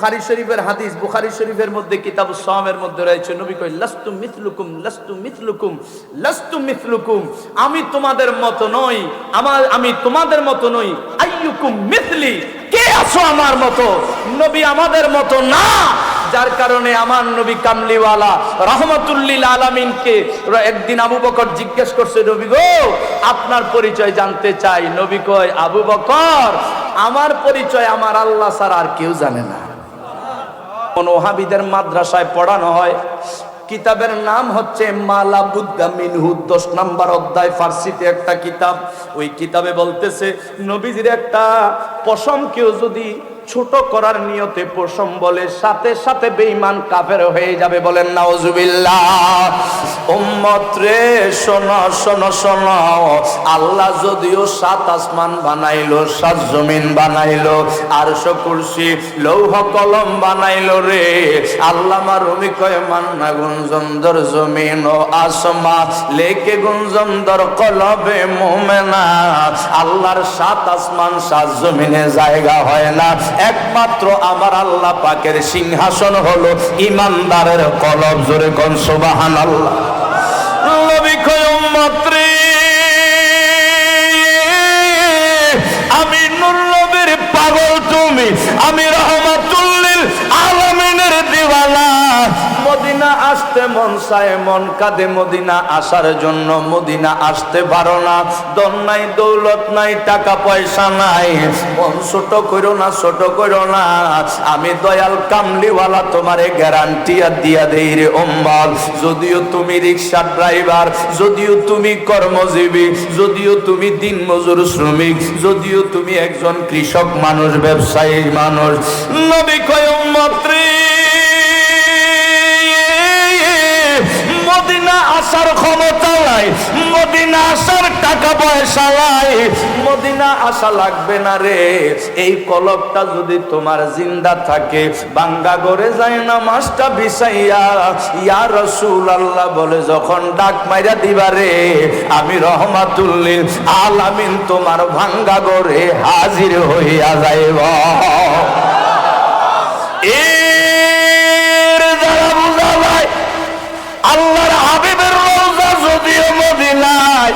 বুখারী শরীফের হাদিস, বুখারী শরীফের মধ্যে কিতাবুস সাওমের মধ্যে রয়েছে, নবী কয় লাস্তু মিথলুকুম লাস্তু মিথলুকুম লাস্তু মিথলুকুম, আমি তোমাদের মতো নই, আমি তোমাদের মতো নই। আইয়ুকুম মিথলি, কে আছো আমার মতো? নবী আমাদের মতো না, যার কারণে আমার নবী কামলিওয়ালা রাহমাতুল লিল আলামিনকে একদিন আবু বকর জিজ্ঞেস করছে, নবী গো আপনার পরিচয় জানতে চাই। নবী কয়, আবু বকর আমার পরিচয় আমার আল্লাহ ছাড়া আর কেউ জানে না। কোন ওহাবীদের মাদ্রাসায় পড়ানো হয়, কিতাবের নাম হচ্ছে মালা বুদ্দা মিনহু, 10 নম্বর অধ্যায়, ফার্সিতে একটা কিতাব। ওই কিতাবে বলতেছে নবীজির একটা পশম কেউ যদি ছোট করার নিয়তে পশম বলে, সাথে সাথে বেঈমান কাফের হয়ে যাবে। বলেন নাউজুবিল্লাহ। উম্মত রে শোনো শোনো শোনো, আল্লাহ যদিও 7 আসমান বানাইলো, 7 জমিন বানাইলো, আরশ কুরসি লৌহ কলম বানাইলো রে, আল্লামা রুমি কয় মান্না গুঞ্জন্দর জমিন ও আসমা লেকে গুঞ্জন্দর কলবে মুমেনা। আল্লাহর 7 আসমান 7 জমিনে জায়গা হয় না, একমাত্র আমার আল্লাহ পাকের সিংহাসন হলো ইমানদারের কলব। জোরে কোন সুবহানাল্লাহ। নবী কয় উম্মত রে, আমি নূর নবীর পাগল তুমি, আমি রাহমাতুল লিল আলামিনের দিওয়ানা। মদিনা আসতে মন চায়, মন কাঁদে মদিনা আসার জন্য, মদিনা আসতে পারো না, ধন নাই দৌলত নাই টাকা পয়সা নাই, মন ছোট করো না ছোট করো না, আমি দয়াল কামলিওয়ালা তোমারে গ্যারান্টি দিয়া দেই রে উম্মত। যদিও তুমি রিকশা ড্রাইভার, যদিও তুমি কর্মজীবী, যদিও তুমি দিনমজুর শ্রমিক, যদিও তুমি একজন কৃষক মানুষ, ব্যবসায়ী মানুষ, নবী কয় উম্মত রে, মদিনা আসার ক্ষমতা নাই, মদিনা আসার টাকা পয়সা নাই, মদিনা আসা লাগবে না রে। এই কলবটা যদি তোমার জিন্দা থাকে, বাঙ্গা ঘরে যায় না মাসটা বিছাইয়া ইয়া রাসূলুল্লাহ বলে যখন ডাক মাইরা দিবা রে, আমি রাহমাতুল লিল আলামিন তোমার ভাঙ্গা ঘরে হাজির হইয়া যাইব। আল্লাহর হাবিবের রওজা যদিও মদিনায়,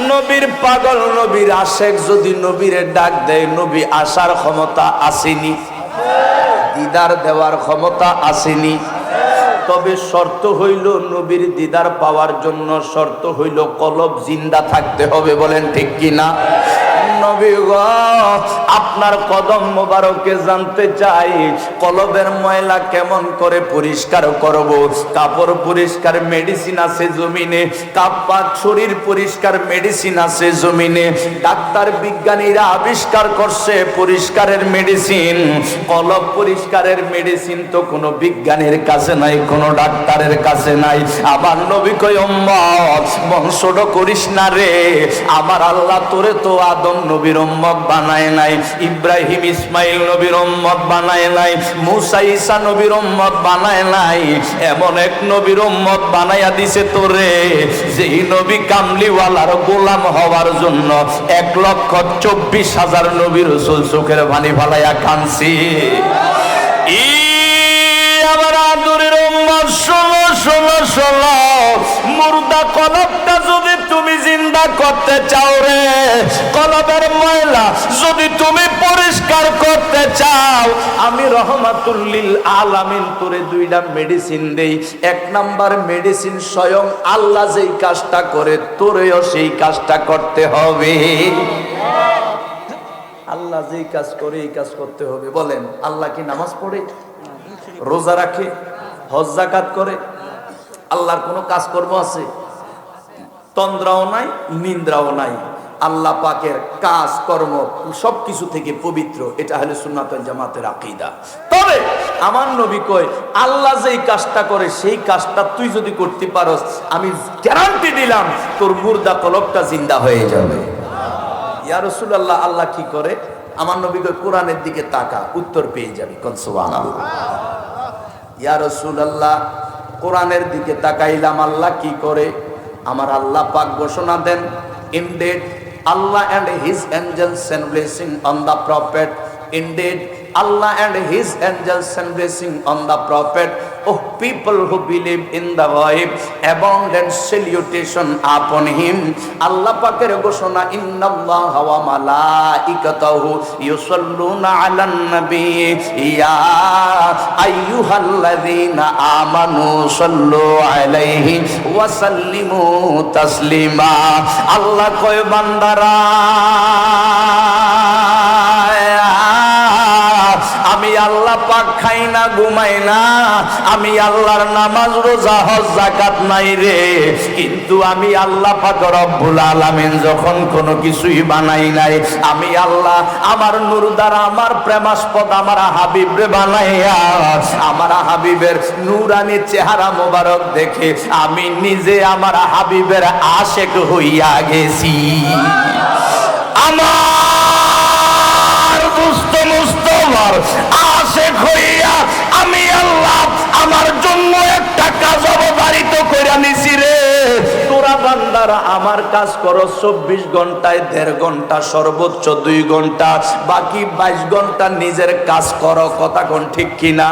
নবীর পাগল নবীর আশেক যদি নবীরে ডাক দেয়, নবী আসার ক্ষমতা আসেনি, দিদার দেওয়ার ক্ষমতা আসেনি। তবে শর্ত হইল নবীর দিদার পাওয়ার জন্য শর্ত হইল কলব জিন্দা থাকতে হবে। বলেন ঠিক কিনা? নবী গো আপনার কদম মোবারকে জানতে চাই, কলবের ময়লা কেমন করে পরিষ্কার করব? কাপড় পরিষ্কার মেডিসিন আছে জমিনে, কাপড় শরীর পরিষ্কার মেডিসিন আছে জমিনে, ডাক্তার বিজ্ঞানীরা আবিষ্কার করছে পরিষ্কারের মেডিসিন। কলব পরিষ্কারের মেডিসিন তো কোনো বিজ্ঞানীর কাছে নাই, কোনো ডাক্তারের কাছে নাই। আমার নবী কয় উম্মত বংশড করিস না রে, আমার আল্লাহ তোরে তো আদম নবীর উম্মত বানায় নাই, ইব্রাহিম ইসমাইল নবীর উম্মত বানায় নাই, মুসা ঈসা নবীর উম্মত বানায় নাই, এমন এক নবীর উম্মত বানায়া দিছে তোরে, যেই নবী কামলিওয়ালার গোলাম হওয়ার জন্য 1,24,000 নবী রাসূল চোখের পানি ফালাইয়া কাঁদছি। আমার আদরের উম্মত শোনো শোনো শোনো, মুর্দা কলবটা যদি তুমি জিন্দা করতে চাও রে, কলবের ময়লা যদি তুমি পরিষ্কার করতে চাও, আমি রাহমাতুল লিল আলামিন তোরে 2টা মেডিসিন দেই। 1 নাম্বার মেডিসিন স্বয়ং আল্লাহ যেই কাজটা করে তোরেও সেই কাজটা করতে হবে। আল্লাহ যেই কাজ করে এই কাজ করতে হবে। বলেন আল্লাহ কি নামাজ পড়ে, রোজা রাখে, হজ যাকাত করে? আল্লাহর কোনো কাজকর্ম আছে? তন্দ্রাও নাই, নিন্দ্রাও নাই। আল্লাহ পাকের কাজ কর্ম সবকিছু থেকে পবিত্র। এটা হলো সুন্নাত ওয়াল জামাতের আকীদা। তবে আমার নবী কয় আল্লাহ যেই কাজটা করে সেই কাজটা তুই যদি করতে পারস, আমি গ্যারান্টি দিলাম তোর মুর্দা কলবটা জিন্দা হয়ে যাবে। ইয়া রাসূলুল্লাহ আল্লাহ কি করে? আমার নবী কয় কোরআনের দিকে তাকা, উত্তর পেয়ে যাবি। কোন সুবহানাল্লাহ। ইয়া রাসূলুল্লাহ কোরআনের দিকে তাকাইলাম, আল্লাহ কি করে? আমার আল্লাহ পাক ঘোষণা দেন, indeed Allah and his angels send blessing on the prophet, indeed Allah and His angels send blessing on the Prophet. Oh, people who believe in the ghaib, abundant salutation upon him. Allah পাকের ঘোষণা, ইন্নাল্লাহা ওয়া মালাইকাতাহু ইউসাল্লুনা আলান নবী ইয়া আইয়ুহাল্লাযীনা আমানু সাল্লু আলাইহি ওয়া সাল্লিমু তাসলিমা। আল্লাহ কয় বান্দারা, আমি আল্লাহ পাক খাই না, ঘুমাই না, আমি আল্লাহর নামাজ রোজা হজ যাকাত নাই রে, কিন্তু আমি আল্লাহ পাক রব্বুল আলামিন যখন কোনো কিছুই বানাই নাই, আমি আল্লাহ আমার নূর দ্বারা আমার প্রেমাস্পদ আমার হাবিব রে বানাইয়া আমার হাবিবের নূরানি চেহারা মোবারক দেখে আমি নিজে আমার হাবিবের আশেক হইয়া গেছি। আমার দুষ্ট মুস্তফার আশেক হইয়া আমি আল্লাহ আমার জন্য একটা কাজ অবধারিত করে নিছি রে। তোরা বান্দারা আমার কাজ করো 24 ঘন্টায় 1.5 ঘন্টা, সর্বোচ্চ 2 ঘন্টা, বাকি 22 ঘন্টা নিজের কাজ করো। কথা কোন ঠিক কিনা?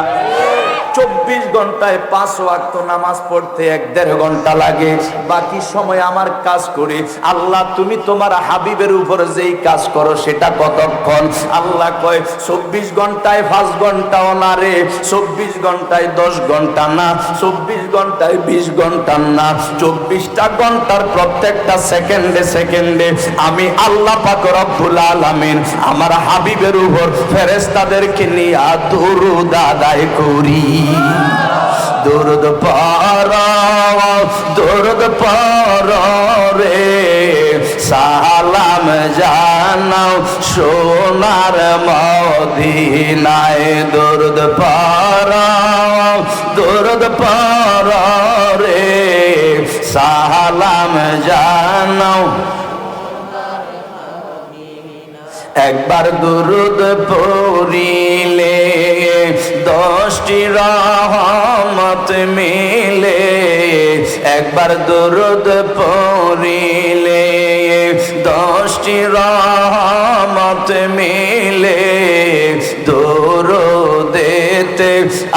24 ঘন্টায় 5 ওয়াক্ত নামাজ পড়তে 1.5 ঘন্টা লাগে, বাকি সময় আমার কাজ করি। আল্লাহ তুমি তোমার হাবিবের উপর যেই কাজ করো সেটা কতক্ষণ? আল্লাহ কয় 24 ঘন্টায় 5 ঘন্টাও না রে, 24 ঘন্টায় 10 ঘন্টা না, 24 ঘন্টায় 20 ঘন্টা না, 24টা ঘন্টার প্রত্যেকটা সেকেন্ডে সেকেন্ডে আমি আল্লাহ পাক রব্বুল আলামিন আমার হাবিবের উপর ফেরেশতাদেরকে নিয়ে দুরূদ আদায় করি। দুরূদ পড়ো রে, সালাম জানাও সোনার মদিনায়। দুরূদ পড়ো রে, সালাম জানাও। একবার দুরূদ পড়িলে 10টি রহমত মিলে, একবার দুরূদ পড়িলে 10টি রহমত মিলে। দুরূদেতে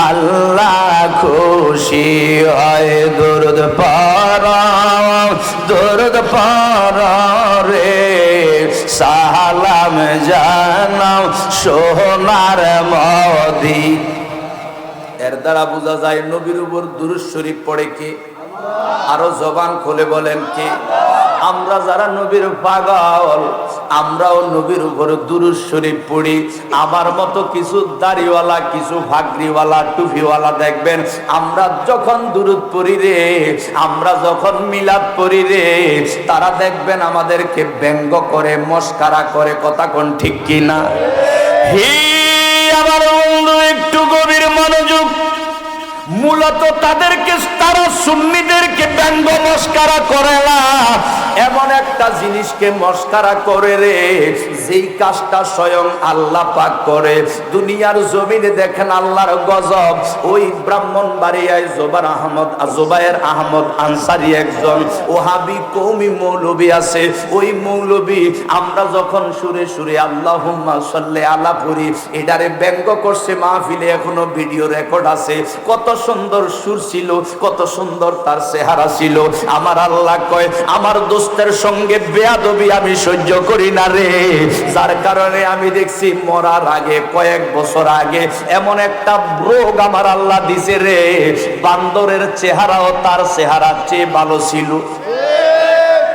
আল্লাহ খুশি হয়। দুরূদ পড়ো রে, সালাম জানাও সোনার মদি। এর দ্বারা বোঝা যায় নবীর উপর দুরূদ শরীফ পড়ে কে? আরো জবান খুলে বলেন কে? আমরা যারা নবীর পাগল, আমরাও নবীর উপর দুরূদ শরীফ পড়ি। আমার মতো কিছু দাড়িওয়ালা, কিছু ভাগরিওয়ালা, টুপিওয়ালা দেখবেন আমরা যখন দুরূদ পড়ি রে, আমরা যখন মিলাদ পড়ি রে, তারা দেখবেন আমাদেরকে ব্যঙ্গ করে, মস্কারা করে। কথা কোন ঠিক কিনা? হে আমার বন্ধু, একটু গভীর মনোযোগ। মূলত তাদেরকে, তারা সুন্নিদেরকে ব্যঙ্গ মস্কারা করে না, এমন একটা জিনিসকে মস্কারা করে রে, যেই কাজটা স্বয়ং আল্লাহ পাক করে। দুনিয়ার জমিনে দেখেন আল্লাহর গজব। ওই ব্রাহ্মণবাড়িয়ায় জোবায়ের আহমদ আনসারী একজন ওহাবি কওমি মৌলবী আছে। ওই মৌলবী আমরা যখন সুরে সুরে আল্লাহুম্মা সাল্লি আলা পড়ি, এটারে ব্যঙ্গ করছে মাহফিলে, এখনো ভিডিও রেকর্ড আছে। কত সুন্দর সুর ছিল, কত সুন্দর তার চেহারা ছিল। আমার আল্লাহ কয় আমার দোস্তের সঙ্গে বেয়াদবি আমি সহ্য করি না রে, যার কারণে আমি দেখছি মরার আগে, কয়েক বছর আগে এমন একটা রোগ আমার আল্লাহ দিছে রে, বান্দরের চেহারাও তার চেহারার চেয়ে ভালো ছিল।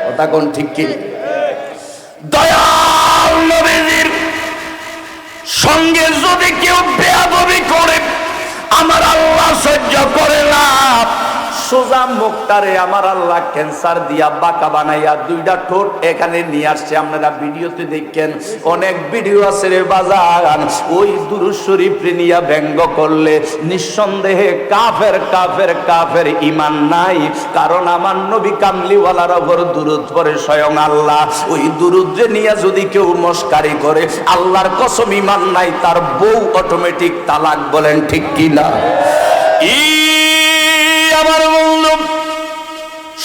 কথা কোন ঠিক কি? দয়াল নবীর সঙ্গে যদি কেউ বেয়াদবি করে আমার আল্লাহ সহ্য করে না। সোজা মুখটারে আমার আল্লাহ ক্যান্সার দিয়া বাঁকা বানাইয়া 2টা ঠোঁট এখানে নিয়ে আসছে। আপনারা ভিডিওতে দেখেন, অনেক ভিডিও আছে রে বাজান। ওই দুরূদ শরীফ নিয়া ব্যঙ্গ করলে নিঃসন্দেহে কাফের কাফের কাফের, ঈমান নাই। কারণ আমার নবী কামলিওয়ালার উপর দুরূদ পড়ে স্বয়ং আল্লাহ। ওই দুরূদ নিয়া যদি কেউ মস্কারি করে, আল্লাহর কসম ঈমান নাই, তার বউ অটোমেটিক তালাক। বলেন ঠিক কিনা? আমার বন্ধু,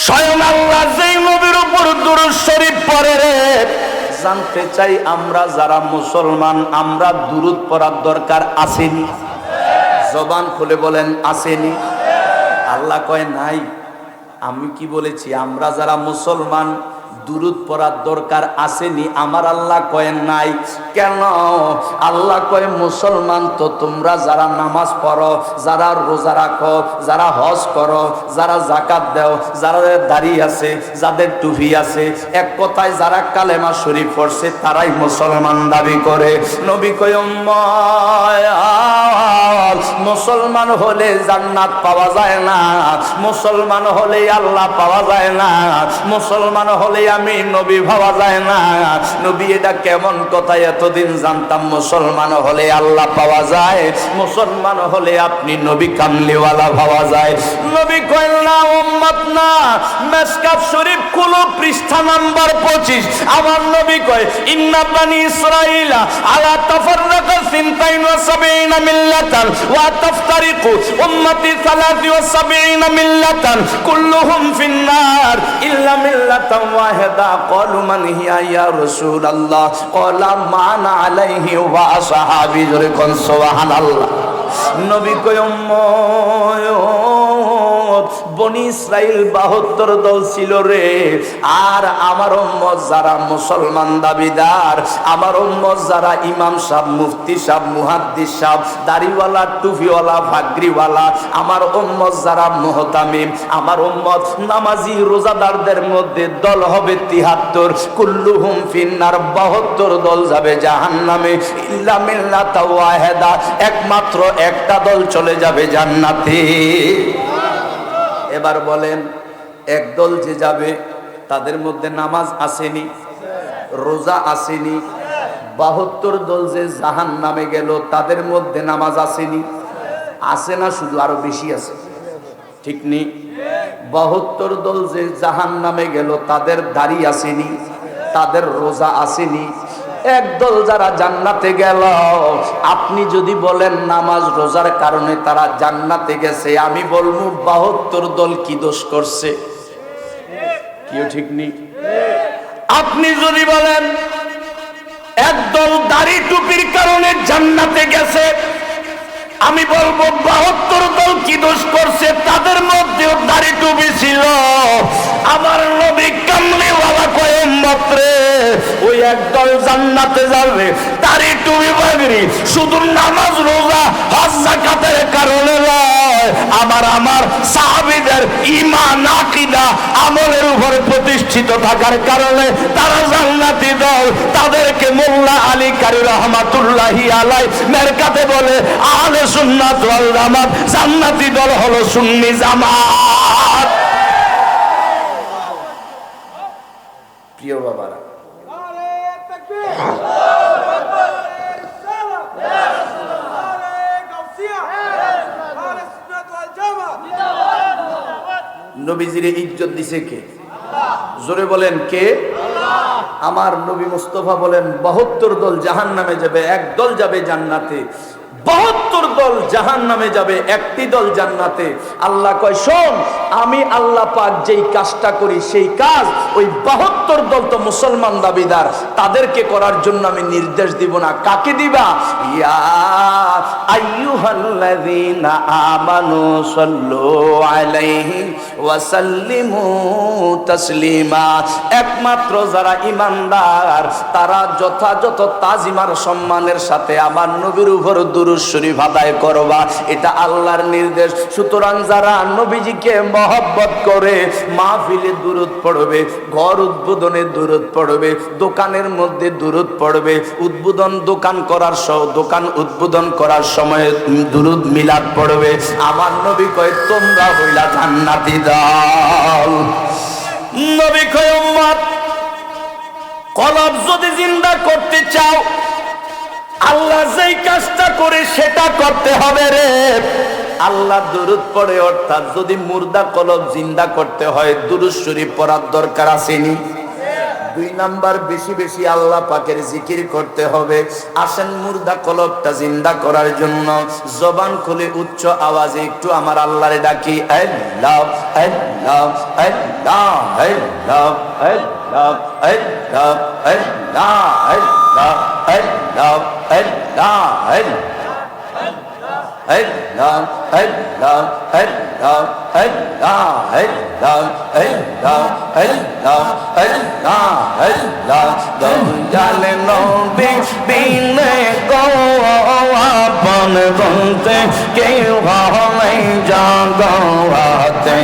স্বয়ং আল্লাহ যেই নবীর উপর দুরূদ শরীফ পড়ে রে, জানতে চাই আমরা যারা মুসলমান আমরা দুরূদ পড়ার দরকার আসেনি? জবান খুলে বলেন আসেনি? আল্লাহ কয় নাই। আমি কি বলেছি? আমরা যারা মুসলমান দুরূদ পড়ার দরকার আসেনি? আমার আল্লাহ কয় নাই। কেন? আল্লাহ কয় মুসলমান তো তোমরা যারা নামাজ পড়ো, যারা রোজা রাখো, যারা হজ করো, যারা যাকাত দাও, যারা দাড়ি আছে, যাদের টুপি আছে, এক কথায় যারা কালেমা শরীফ পড়ছে তারাই মুসলমান দাবি করে। নবী কয় মুসলমান হলে জান্নাত পাওয়া যায় না, মুসলমান হলে আল্লাহ পাওয়া যায় না, মুসলমান হলে আমি নবী ভাবা যায় না। নবী এটা কেমন কথা? এতদিন জানতাম মুসলমান হলে আল্লাহ পাওয়া যায়, মুসলমান হলে আপনি নবী কামলিওয়ালা ভাবা যায়। নবী কয় না, উম্মত না। মিশকাত শরীফ খুলো, পৃষ্ঠা নাম্বার 25। আমার নবী কয় ইন্না বানি ইসরাঈলা আলা তাফাররাকা 72 মিল্লাতান ওয়া তাফতারিকু উম্মতি 73 মিল্লাতান কুল্লুহুম ফিন্নার ইল্লা মিল্লাতান ওয়াহিদা। ক্বালু মান হিয়া ইয়া রাসূলুল্লাহ? ক্বালা মা আনা আলাইহি ওয়া আসহাবি। জোরে কোন সুবহানাল্লাহ। নবী কয় বনি ইসরাইল 72 দল ছিল রে। আর আমার উম্মত যারা মুসলমান দাবিদার, আমার উম্মত যারা ইমাম সাহেব, মুফতি সাহেব, মুহাদ্দিস সাহেব, দাড়িওয়ালা, টুপিওয়ালা, ভাগরিওয়ালা, আমার উম্মত যারা মুহতামিম, আমার উম্মত নামাজি রোজাদারদের মধ্যে দল হবে 73। কুল্লুহুম ফিন্নার, 72 দল যাবে জাহান্নামে। ইল্লা মিল্লাতা ওয়াহিদা, একমাত্র একটা দল চলে যাবে জান্নাতে। এবার বলেন, একদল যে যাবে তাদের মধ্যে নামাজ আসেনি, রোজা আসেনি। 72 দল যে জাহান্নামে গেল তাদের মধ্যে নামাজ আসেনি? আসে না, শুধু আরো বেশি আছে। ঠিক নি? 72 দল যে জাহান্নামে গেল তাদের দাড়ি আসেনি, তাদের রোজা আসেনি। একদল যারা জান্নাতে গেল, আপনি যদি বলেন নামাজ রোজার কারণে তারা জান্নাতে গেছে, আমি বলবো 72 দল কি দোষ করছে? কেউ ঠিক নেই। আপনি যদি বলেন একদল দাড়ি টুপির কারণে জান্নাতে গেছে, আমি বলবো 72 দল কি দোষ করছে? তাদের মধ্যেও দাড়ি টুপি ছিল। আমার নবী কামলিওয়ালা কয় উম্মত রে, ওই একদল জান্নাতে যাবে দাড়ি টুপি পাগড়ি শুধু নামাজ রোজা হজ যাকাতের কারণে নয়, আমার সাহাবীদের ঈমান আকীদা আমলের উপরে প্রতিষ্ঠিত থাকার কারণে তারা জান্নাতি দল। তাদেরকে মোল্লা আলী কারি রহমাতুল্লাহি আলাইহি মেরকাতে বলে আহলে সুন্নাত ওয়াল জামাত। জান্নাতি দল হলো সুন্নি জামাত। প্রিয় বাবারা, নবীজির ইজ্জত দিছে কে? জোরে বলেন কে? আমার নবী মুস্তাফা বলেন 72 দল জাহান্নামে যাবে, এক দল যাবে জান্নাতে। 72 দল জাহান্নামে যাবে, একটি দল জান্নাতে। আল্লাহ কয় শোন, আমি আল্লাহ পাক যেই কাজটা করি সেই কাজ ওই 72 দল তো মুসলমান দাবিদার, তাদেরকে করার জন্য আমি নির্দেশ দিব না। কাকে দিবা? ইয়া আইয়ুহাল্লাযীনা আমানু সাল্লু আলাইহি ওয়া সাল্লিমু তাসলিমা। একমাত্র যারা ঈমানদার তারা যথাযথ তাজিমার সম্মানের সাথে আমার নবীর উপর দুরূদ শরীফ আদায় করবা, এটা আল্লাহর নির্দেশ। সুতরাং যারা নবীজিকে মহব্বত করে মাহফিলে দুরূদ পড়বে, ঘর উদ্বোধনে দুরূদ পড়বে, দোকানের মধ্যে দুরূদ পড়বে, দোকান উদ্বোধন করার সময় দুরূদ মিলাদ পড়বে, আমার নবী কয় তোমরা হইলা জান্নাতি দল। নবী কয় উম্মত, কলব যদি জিন্দা করতে চাও, আল্লাহ যেই কাজটা করে সেটা করতে হবে রে। আল্লাহ দুরূদ পড়ে, অর্থাৎ যদি মুর্দা কলব জিন্দা করতে হয় দুরূদ শরীফ পড়ার দরকার আসেনি? 2 নাম্বার, বেশি বেশি আল্লাহ পাকের জিকির করতে হবে। আসেন মুর্দা কলবটা জিন্দা করার জন্য জবান খুলে উচ্চ আওয়াজে একটু আমার আল্লাহরে ডাকি, আল্লাহ আল্লাহ আল্লাহ আল্লাহ আল্লাহ আল্লাহ জালে নবী বিনে গো আপন বলতে কেউ হলাই জগতে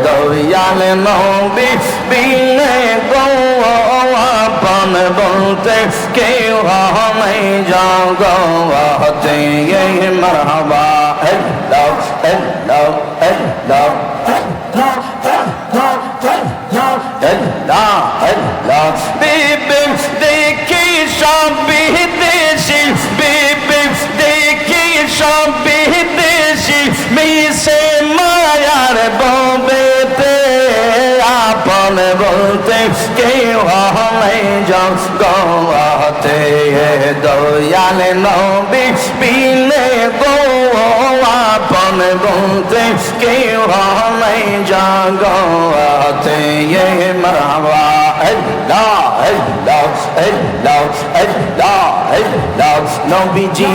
দয়ালে নবী বিনে গো আপন বলতে কেউ হলাই জগতে মারহাবা আল্লাহ আল্লাহ আল্লাহ বিবেক দেখি সব বিদেশি বিবেক দেখি সব বিদেশি মিশে মায়ার ববেতে আপন বলতে কেউ হলাই জগতে দয়ালে নবী বিনে গো আপন বলতে কেউ হলাই জগতে মারহাবা আল্লাহ আল্লাহ আল্লাহ আল্লাহ আল্লাহ নবীজি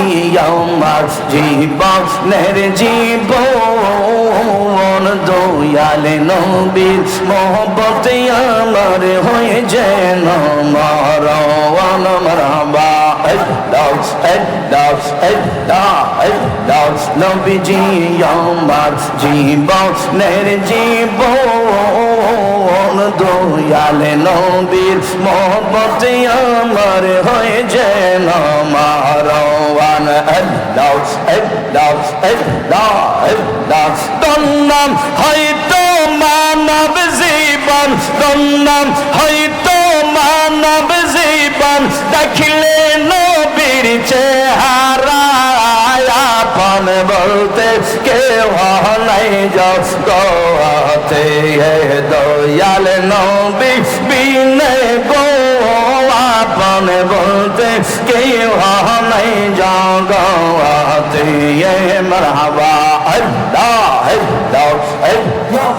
আমার জীবনের জীবন দয়ালে নবীর মহব্বতে আমার হয়ে যেন মরণ মারহাবা আল্লাহ আল্লাহ আল্লাহ আল্লাহ নবীজি আমার জীবনের জীবন দয়ালে নবীর মহব্বতে আমার হয়ে যেন মারওয়ান আল্লাহ আল্লাহ আল্লাহ আল্লাহ তন্নাম হয়তো মানব জীবন তন্নাম হয়তো মানব জীবন দেখিলে নবীর চেহারা আপন বলতে কেউ নাই জগতে দয়াল নবী বিনে গো আপন বলতে কেউ নাই জগতে মারহাবা আল্লাহ আল্লাহ আল্লাহ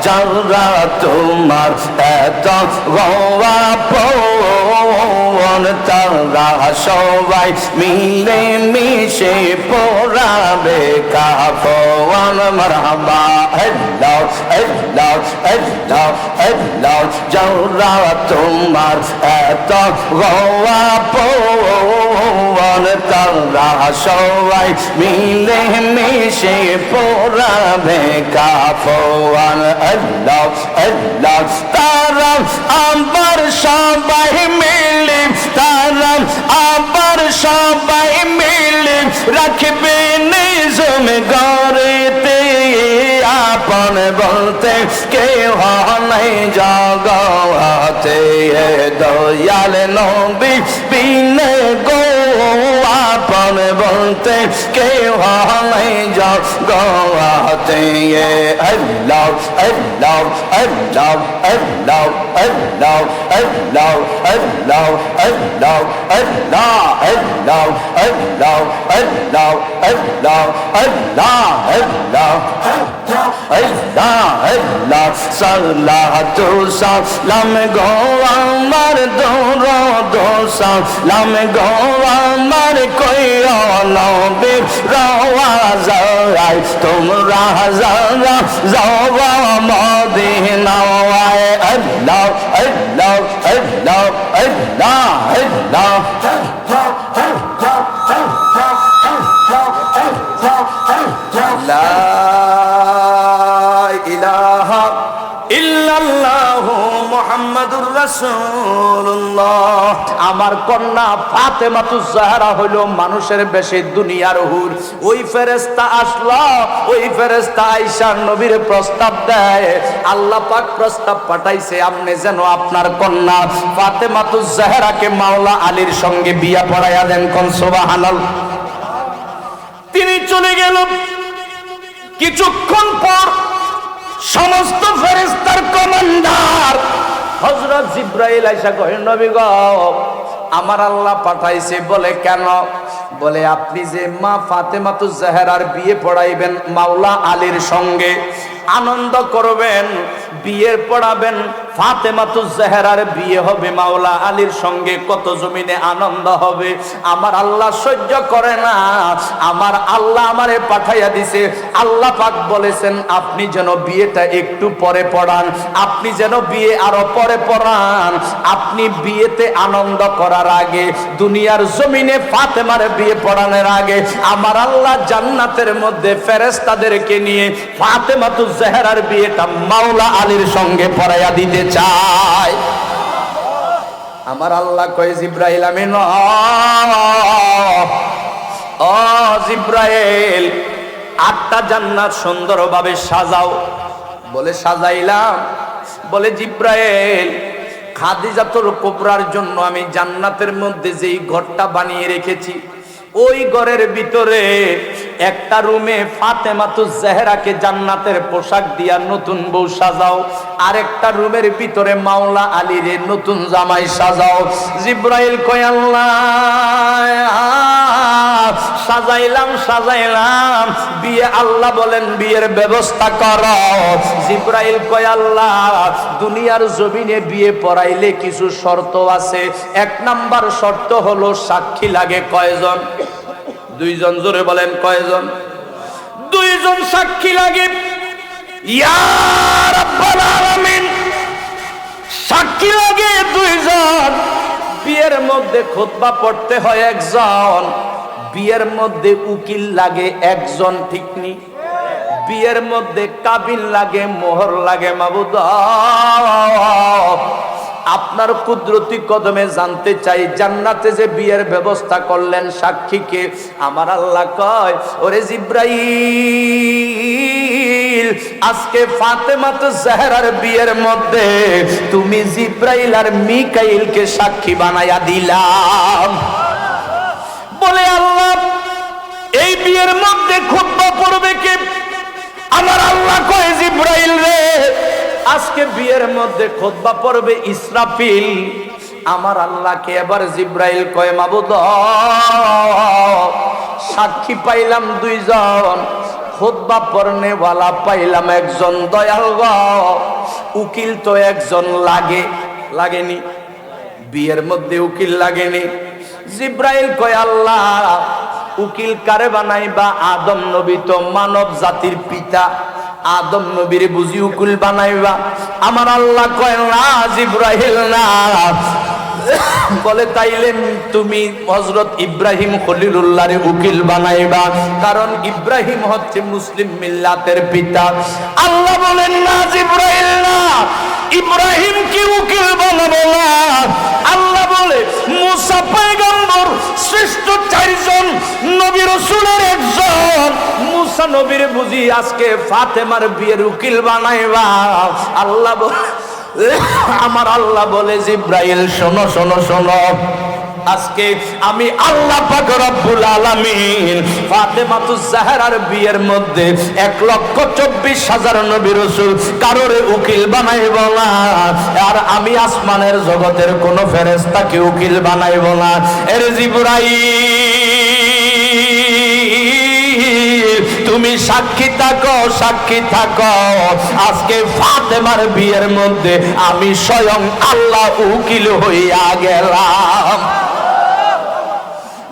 যারা তোমার এত গোয়াপন তারা সবাই মিলে মিশে পড়াবে কাফন মারহাবা আল্লাহ আল্লাহ আল্লাহ আল্লাহ যারা তোমার এত গোয়াপন তারা সবাই মিলে মিশে পড়াবে কাফন আল্লাহ আল্লাহ তারা আবার সবাই মিলে তারা আবার সবাই মিলে রাখবে নিজম গড়েতে আপন বলতে কেউ নাই জগতে দয়াল নবী বিনে গো আপন বলতে কেউ নাই জগতে আল্লাহ আল্লাহ আল্লাহ আল্লাহ আল্লাহ আল্লাহ আল্লাহ আল্লাহ আল্লাহ আল্লাহ আল্লাহ আল্লাহ আল্লাহ আল্লাহ আল্লাহ আল্লাহ সাল্লাতু সালাম গো আমার দরুদ সালাম গো আমার কইও নবী রওয়াজায় তোমরা যারা যাওয়া মদিনায় আল্লাহ আল্লাহ আল্লাহ আল্লাহ আল্লাহ লা ইলাহা ইল্লাল্লাহু মুহাম্মাদুর রাসূলুল্লাহ। আমার কন্যা ফাতেমাতুজ জাহরা হলো মানুষের বেশে দুনিয়ার হুর। ওই ফেরেশতা আসলো, ওই ফেরেশতা আয়েশা নবীর প্রস্তাব দেয়, আল্লাহ পাক প্রস্তাব পাঠাইছে আপনি যেন আপনার কন্যা ফাতেমাতুজ জাহরাকে মাওলা আলীর সঙ্গে বিয়া পড়াইয়া দেন। কোন সুবহানাল্লাহ। তিনি চলে গেল। কিছুক্ষণ পর সমস্ত ফেরেশতার কমান্ডার হযরত জিবরাইল আয়েশা কয়, নবী গো, আমার আল্লাহ পাঠাইছে। বলে কেন? বলে আপনি যে মা ফাতেমাতুজ জাহরার বিয়ে পড়াইবেন মাওলা আলীর সঙ্গে, আনন্দ করবেন, বিয়ে পড়াবেন, ফাতেমাতুজ জাহরার বিয়ে হবে মাওলা আলীর সঙ্গে, কত জমিনে আনন্দ হবে। আমার আল্লাহ সহ্য করে না, আমার আল্লাহ আমারে পাঠাইয়া দিছে। আল্লাহ পাক বলেছেন আপনি যেন বিয়েটা একটু পরে পড়ান, আপনি যেন বিয়ে আরো পরে পড়ান। আপনি বিয়েতে আনন্দ করার আগে, দুনিয়ার জমিনে ফাতেমার বিয়ে পড়ানোর আগে আমার আল্লাহ জান্নাতের মধ্যে ফেরেশতাদেরকে নিয়ে ফাতেমাতুজ জাহরার বিয়েটা মাওলা আলীর সঙ্গে পড়াইয়া দিতে চায়। আমার আল্লাহ কয়, জিবরাইল আমি ও জিবরাইল, 8টা জান্নাত সুন্দরভাবে সাজাও। বলে সাজাইলাম। বলে জিবরাইল, খাদিজাতুল কুবরার জন্য আমি জান্নাতের মধ্যে যেই ঘরটা বানিয়ে রেখেছি, ওই ঘরের ভিতরে একটা রুমে ফাতেমাতুজ জাহরাকে জান্নাতের পোশাক দিয়া নতুন বউ সাজাও, আরেকটা রুমের ভিতরে মাওলা আলীর নতুন জামাই সাজাও। জিবরাইল কয়, আল্লাহ সাজাইলাম বিয়ে। আল্লাহ বলেন বিয়ের ব্যবস্থা করো। জিবরাইল কয়, আল্লাহ দুনিয়ার জমিনে বিয়ে পড়াইলে কিছু শর্ত আছে। 1 নাম্বার শর্ত হলো সাক্ষী লাগে কয়জন? 2 জন। জোরে বলেন কয়জন? 2 জন সাক্ষী লাগে। ইয়া রাব্বাল আলামিন, সাক্ষী লাগে 2 জন। বিয়ের মধ্যে খুতবা পড়তে হয় 1 জন। বিয়ের মধ্যে উকিল লাগে 1 জন, ঠিক নি? বিয়ের মধ্যে কাবিন লাগে, মোহর লাগে। মাবুদ আপনার কুদরতি কদমে জানতে চাই, জান্নাতে যে বিয়ের ব্যবস্থা করলেন সাক্ষীকে, আমার আল্লাহ কয়, ওরে জিবরাইল, আজকে ফাতেমাতুজ জাহরার বিয়ের মধ্যে তুমি জিবরাইল আর মিকাইলকে সাক্ষী বানায়া দিলাম। বলে আল্লাহ এই বিয়ের মধ্যে খুতবা পড়বে কে? আমার আল্লাহ কয়, জিবরাইল রে, আজকে বিয়ের মধ্যে খুতবা পড়বে ইসরাফিল। আমার আল্লাহকে এবার জিবরাইল কয়, মাবুদ সাক্ষী পাইলাম 2 জন, খুতবা পড়নে ওয়ালা পাইলাম 1 জন। দয়াল গো, উকিল তো 1 জন লাগেনি? বিয়ের মধ্যে উকিল লাগেনি। জিবরাইল কয়, আল্লাহ উকিল কারে বানাইবা? আদম নবী তো মানব জাতির পিতা, আদম নবীর বুঝি উকিল বানাইবা? আমার আল্লাহ কয়, না জিবরাইল না। বলে তাইলে তুমি হযরত ইব্রাহিম খলিলুল্লাহরে উকিল বানাইবা, কারণ ইব্রাহিম হচ্ছে মুসলিম মিল্লাতের পিতা। আল্লাহ বলেন, না জিবরাইল না, ইব্রাহিম কি উকিল বানাবো না। আল্লাহ বলে, মুসা পয়গম্বর শ্রেষ্ঠ 4 জন নবী রাসূলের 1 জন, মুসা নবীর বুঝি আজকে ফাতেমার বিয়ের উকিল বানাইবা? আল্লাহ আমার আল্লাহ বলে, জিবরাইল শোনো শোনো শোনো, আজকে আমি আল্লাহ পাক রব্বুল আলামিন ফাতেমাতুজ জাহরার বিয়ের মধ্যে 1,24,000 নবী রাসূল কারোরে উকিল বানাইব না। আর আমি আসমানের জগতের কোন ফেরেশতাকে উকিল বানাইব না। এর জিবরাইল, তুমি সাক্ষী থাকো, সাক্ষী থাকো, আজকে ফাতেমার বিয়ের মধ্যে আমি স্বয়ং আল্লাহ উকিল হইয়া গেলাম।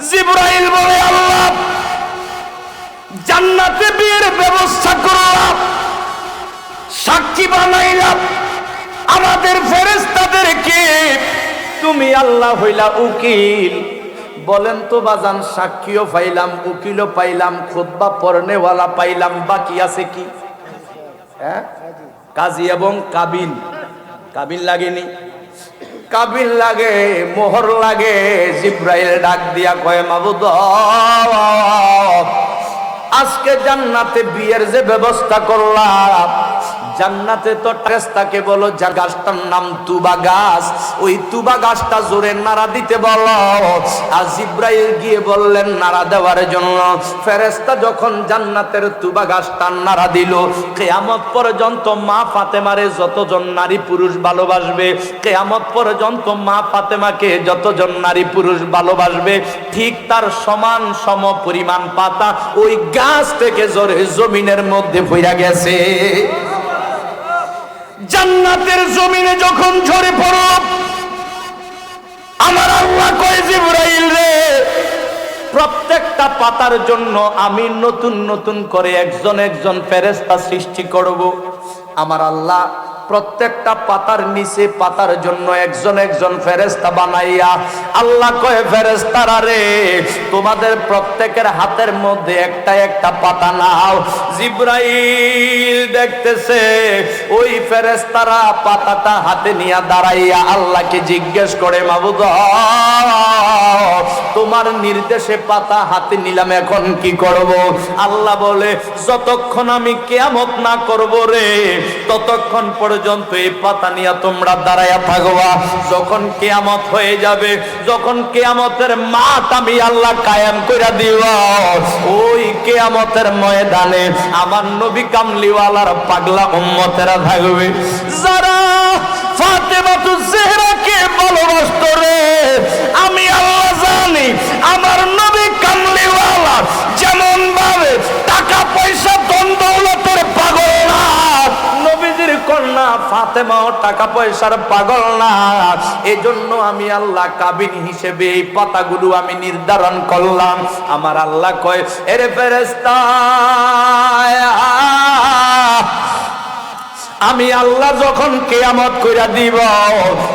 জিবরাইল বলে, আল্লাহ জান্নাতে বিয়ের ব্যবস্থা করলাম, সাক্ষী বানাইলাম, আমাদের ফেরেশতাদেরকে তুমি আল্লাহ হইলা উকিল। বলেন তো বাজান, সাক্ষীও পাইলাম, উকিলও পাইলাম, খুতবা পড়নেওয়ালা পাইলাম, বাকি আছে কি? হ্যাঁ, কাজী এবং কাবিন। কাবিন লাগেনি? কাবিন লাগে, মোহর লাগে। জিবরাইল ডাক দিয়া কয়, মাবুদ আজকে জান্নাতে বিয়ের যে ব্যবস্থা করলাম, জান্নাতে তো ফেরেশতাকে বলো যা গাছটার নাম তুবা গাছ, ওই তুবা গাছটা জোরে নাড়া দিতে বলো। আর জিব্রাইল গিয়ে বললেন নাড়া দেওয়ার জন্য। ফেরেশতা যখন জান্নাতের তুবা গাছটা নাড়া দিল, কিয়ামত পর্যন্ত মা ফাতেমারে যতজন নারী পুরুষ ভালোবাসবে, কিয়ামত পর্যন্ত মা ফাতেমাকে যতজন নারী পুরুষ ভালোবাসবে, ঠিক তার সমান সম পরিমাণ পাতা ওই গাছ থেকে জোরে জমিনের মধ্যে পড়ে গেছে। জান্নাতের জমিনে যখন ঝরে পড়ল, আমার আল্লাহ কয় জিবরাইল রে, প্রত্যেকটা পাতার জন্য আমি নতুন নতুন করে একজন একজন ফেরেশতা সৃষ্টি করব। আমার আল্লাহ প্রত্যেকটা পাতার নিচে পাতার জন্য একজন একজন ফেরেশতা বানাইয়া আল্লাহ কয় ফেরেশতারা রে, তোমাদের প্রত্যেকের হাতের মধ্যে একটা একটা পাতা নাও। জিবরাইল দেখতেছে ওই ফেরেশতারা পাতাটা হাতে নিয়ে দাঁড়াইয়া আল্লাহকে জিজ্ঞেস করে, মাবুদ তোমার নির্দেশে পাতা হাতে নিলাম, এখন কি করব? আল্লাহ বলে, যতক্ষণ আমি কিয়ামত না করব রে, ততক্ষণ পর্যন্ত এই পাতা নিয়ে তোমরা দাঁড়ায়া থাকবা। যখন কিয়ামত হয়ে যাবে, যখন কিয়ামতের মাঠ আমি আল্লাহ কায়েম করে দিব, ওই কিয়ামতের ময়দানে আমার নবী কামলিওয়ালার পাগলা উম্মতেরা থাকবে, যারা ফাতেমাতুজ জোহরাকে ভালোবাসত রে। আমি আল্লাহ জানি আমার নবী কামলিওয়ালা যেমন ভাবে টাকা পয়সা ধন দৌলতের পাগল না, নবীজির কন্যা ফাতেমাও টাকা পয়সার পাগল না। এজন্য আমি আল্লাহ কাবিন হিসেবে এই পাতাগুলো আমি নির্ধারণ করলাম। আমার আল্লাহ কয়, এরে ফেরেশতা, আমি আল্লাহ যখন কিয়ামত কইরা দিব,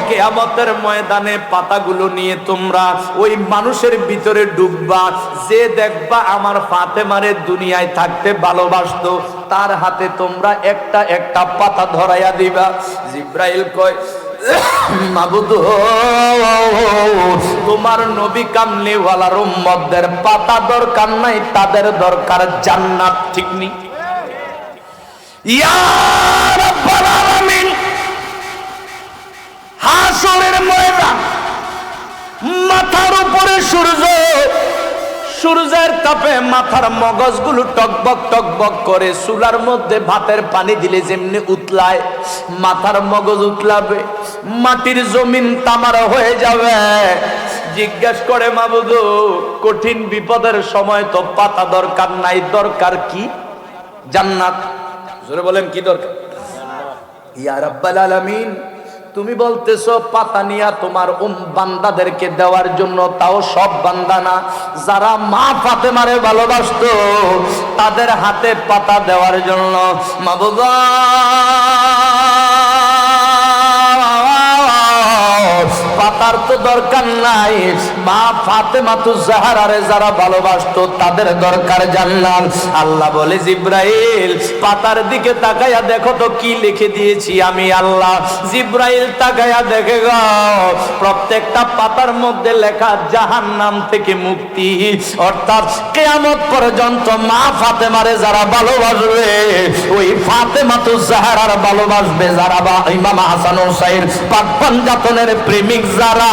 কিয়ামতের ময়দানে পাতাগুলো নিয়ে তোমরা ওই মানুষের ভিতরে ডুববা, যে দেখবা আমার ফাতেমারে দুনিয়ায় থাকতে ভালোবাসতো, তার হাতে তোমরা একটা একটা পাতা ধরাইয়া দিবা। জিব্রাইল কয়, মাবুদ তোমার নবী কামলিওয়ালার উম্মতদের পাতা দরকার নাই, তাদের দরকার জান্নাত। ঠিক নি? ইয়া রাব্বাল আলামিন, হাসরের ময়দান, মাথার উপরে সূর্য, সূর্যের তাপে মাথার মগজগুলো টকবক টকবক করে। চুলার মধ্যে ভাতের পানি দিলে যেমনি উতলায়, মাথার মগজ উতলাবে, মাটির জমিন তামার হয়ে যাবে। জিজ্ঞেস করে, মাবুদ কঠিন বিপদের সময় তো পাতা দরকার নাই, দরকার কি? জান্নাত। জোরে বলেন, কি দরকার? ইয়া রাব্বাল আলামিন, তুমি বলতেছো পাতা নিয়া তোমার বান্দাদেরকে দেওয়ার জন্য, তাও সব বান্দা না, যারা মা ফাতেমারে ভালোবাসতো তাদের হাতে পাতা দেওয়ার জন্য। মাবুদ পাতার তো দরকার নাই, মা ফাতেমাতুজ জোহরারে যারা ভালোবাসতো তাদের দরকার জান্নাত। আল্লাহ বলে, জিব্রাইল পাতার দিকে তাকায়া দেখো তো কি লিখে দিয়েছি আমি আল্লাহ। জিব্রাইল তাকায়া দেখে গো, প্রত্যেকটা পাতার মধ্যে লেখা জাহান্নাম থেকে মুক্তি, অর্থাৎ কিয়ামত পর্যন্ত মা ফাতেমারে যারা ভালোবাসবে, ওই ফাতেমাতুজ জোহরার ভালোবাসবে যারা, বা ইমাম হাসান হুসাইন পাক পাঞ্জাতনের প্রেমিক যারা,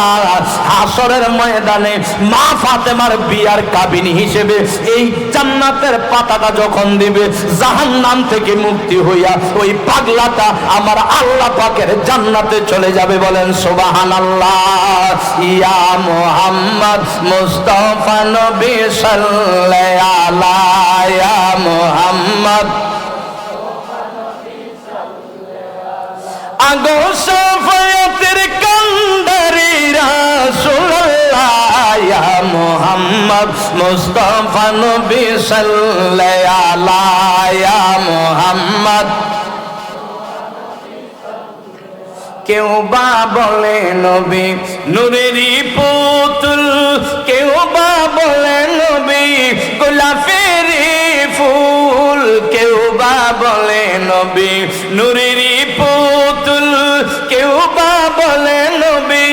হাসরের ময়দানে মা ফাতেমার বিয়ার কাবিন হিসেবে এই জান্নাতের পাতাটা যখন দিবে, জাহান্নাম থেকে মুক্তি হইয়া ওই পাগলাটা আমার আল্লাহ পাকের জান্নাতে চলে যাবে। বলেন সুবহানাল্লাহ। ইয়া মুহাম্মদ মুস্তাফা নবী সাল্লাল্লাহু আলাইহি ইয়া মুহাম্মদ আগো শাফায়াতের কান্ডারি রাসূলুল্লাহ, ইয়া মুহাম্মদ মুস্তাফা নবী সাল্লাল্লাহু আলাইহি ইয়া মুহাম্মদ। কেউ বা বলে নবী নূরেরই পুতুল, কেউ বা বলে নবী গোলাপেরই ফুল, কেউ বা বলে নবী নূরেরই পুতুল, কেউ বা বলে নবী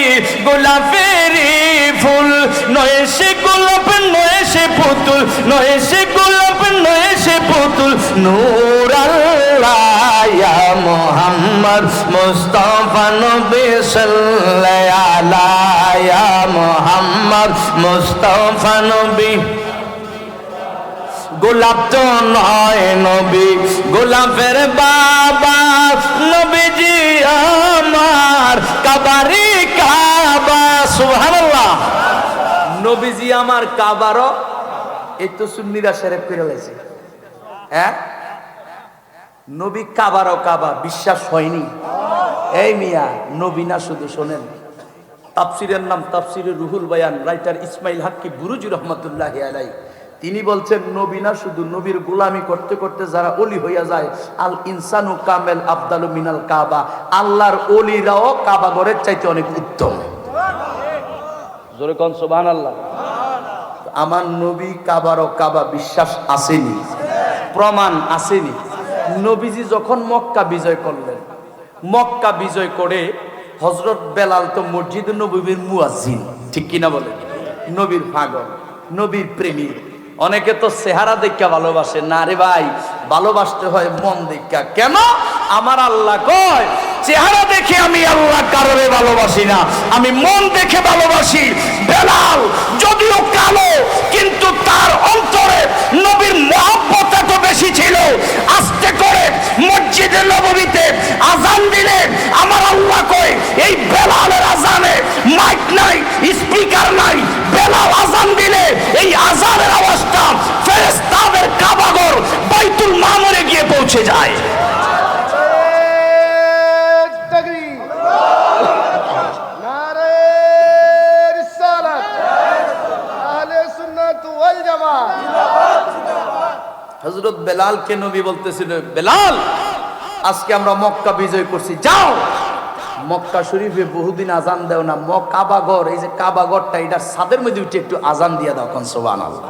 গোলাপেরই ফুল। নয় সে গোলাপ নয় সে পুতুল, নয় সে গোলাপ নয় সে পুতুল, নূর আল্লাহ ইয়া মোহাম্মদ মুস্তাফা নবী সাল্লাল্লাহু আলাইহি ইয়া মোহাম্মদ মুস্তাফা নবী গোলাপ তো নয় নবী গোলাপের বাবা নবীজি আমার কাবারি কাবা সুবহানাল্লাহ নবীজি আমার কাবারও এই তো সুন্নিরা শেরেক করে লাইছে হ্যাঁ নবী কাবারও কাবা বিশ্বাস হয়নি এই মিয়া নবী না শুধু শোনেন তাফসিরের নাম তাফসিরে রুহুল বায়ান রাইটার ইসমাইল হাক্কি বুরুজি রহমাতুল্লাহি আলাইহি তিনি বলছেন নবী না শুধু নবীর গোলামি করতে করতে যারা ওলি হইয়া যায় আল ইনসানু কামেল আফদালু মিনাল কাবা আল্লাহর ওলিরাও কাবা ঘরের চাইতে অনেক উত্তম জোরে কোন সুবহানাল্লাহ আমার নবী কাবারও কাবা বিশ্বাস আসেনি প্রমাণ আসেনি নবীজি যখন মক্কা বিজয় করলেন মক্কা বিজয় করে হযরত বেলাল তো মসজিদ নববীর মুয়াজ্জিন ঠিক কিনা বলে নবীর পাগল নবীর প্রেমী অনেকে তো চেহারা দেখা ভালোবাসে না রে ভাই ভালোবাসতে হয় মন দেখা কেন আমার আল্লাহ কয় চেহারা দেখে আমি আল্লাহ কারোরে ভালোবাসি না আমি মন দেখে ভালোবাসি বেলাল যদিও কালো কিন্তু তার অন্তরে নবীর মহব্বত এত বেশি ছিল আস্তে করে মসজিদে নববীতে আযান দিলে আমার আল্লাহ কয় এই বেলালের আযানে মাইক নাই স্পিকার নাই বেলাল আযান দিলে এই আযানের আওয়াজটা ফেরেশতাদের কাবাঘর বাইতুল মামুরে গিয়ে পৌঁছে যায় হযরত বেলালকে নবী বলতেছিল বেলাল আজকে আমরা মক্কা বিজয় করছি যাও মক্কা শরীফে বহুদিন আজান দেও না কাবাঘর এই যে কাবাঘরটা এটা ছাদের মধ্যে উঠে একটু আজান দিয়ে দাও কোন সুবহানাল্লাহ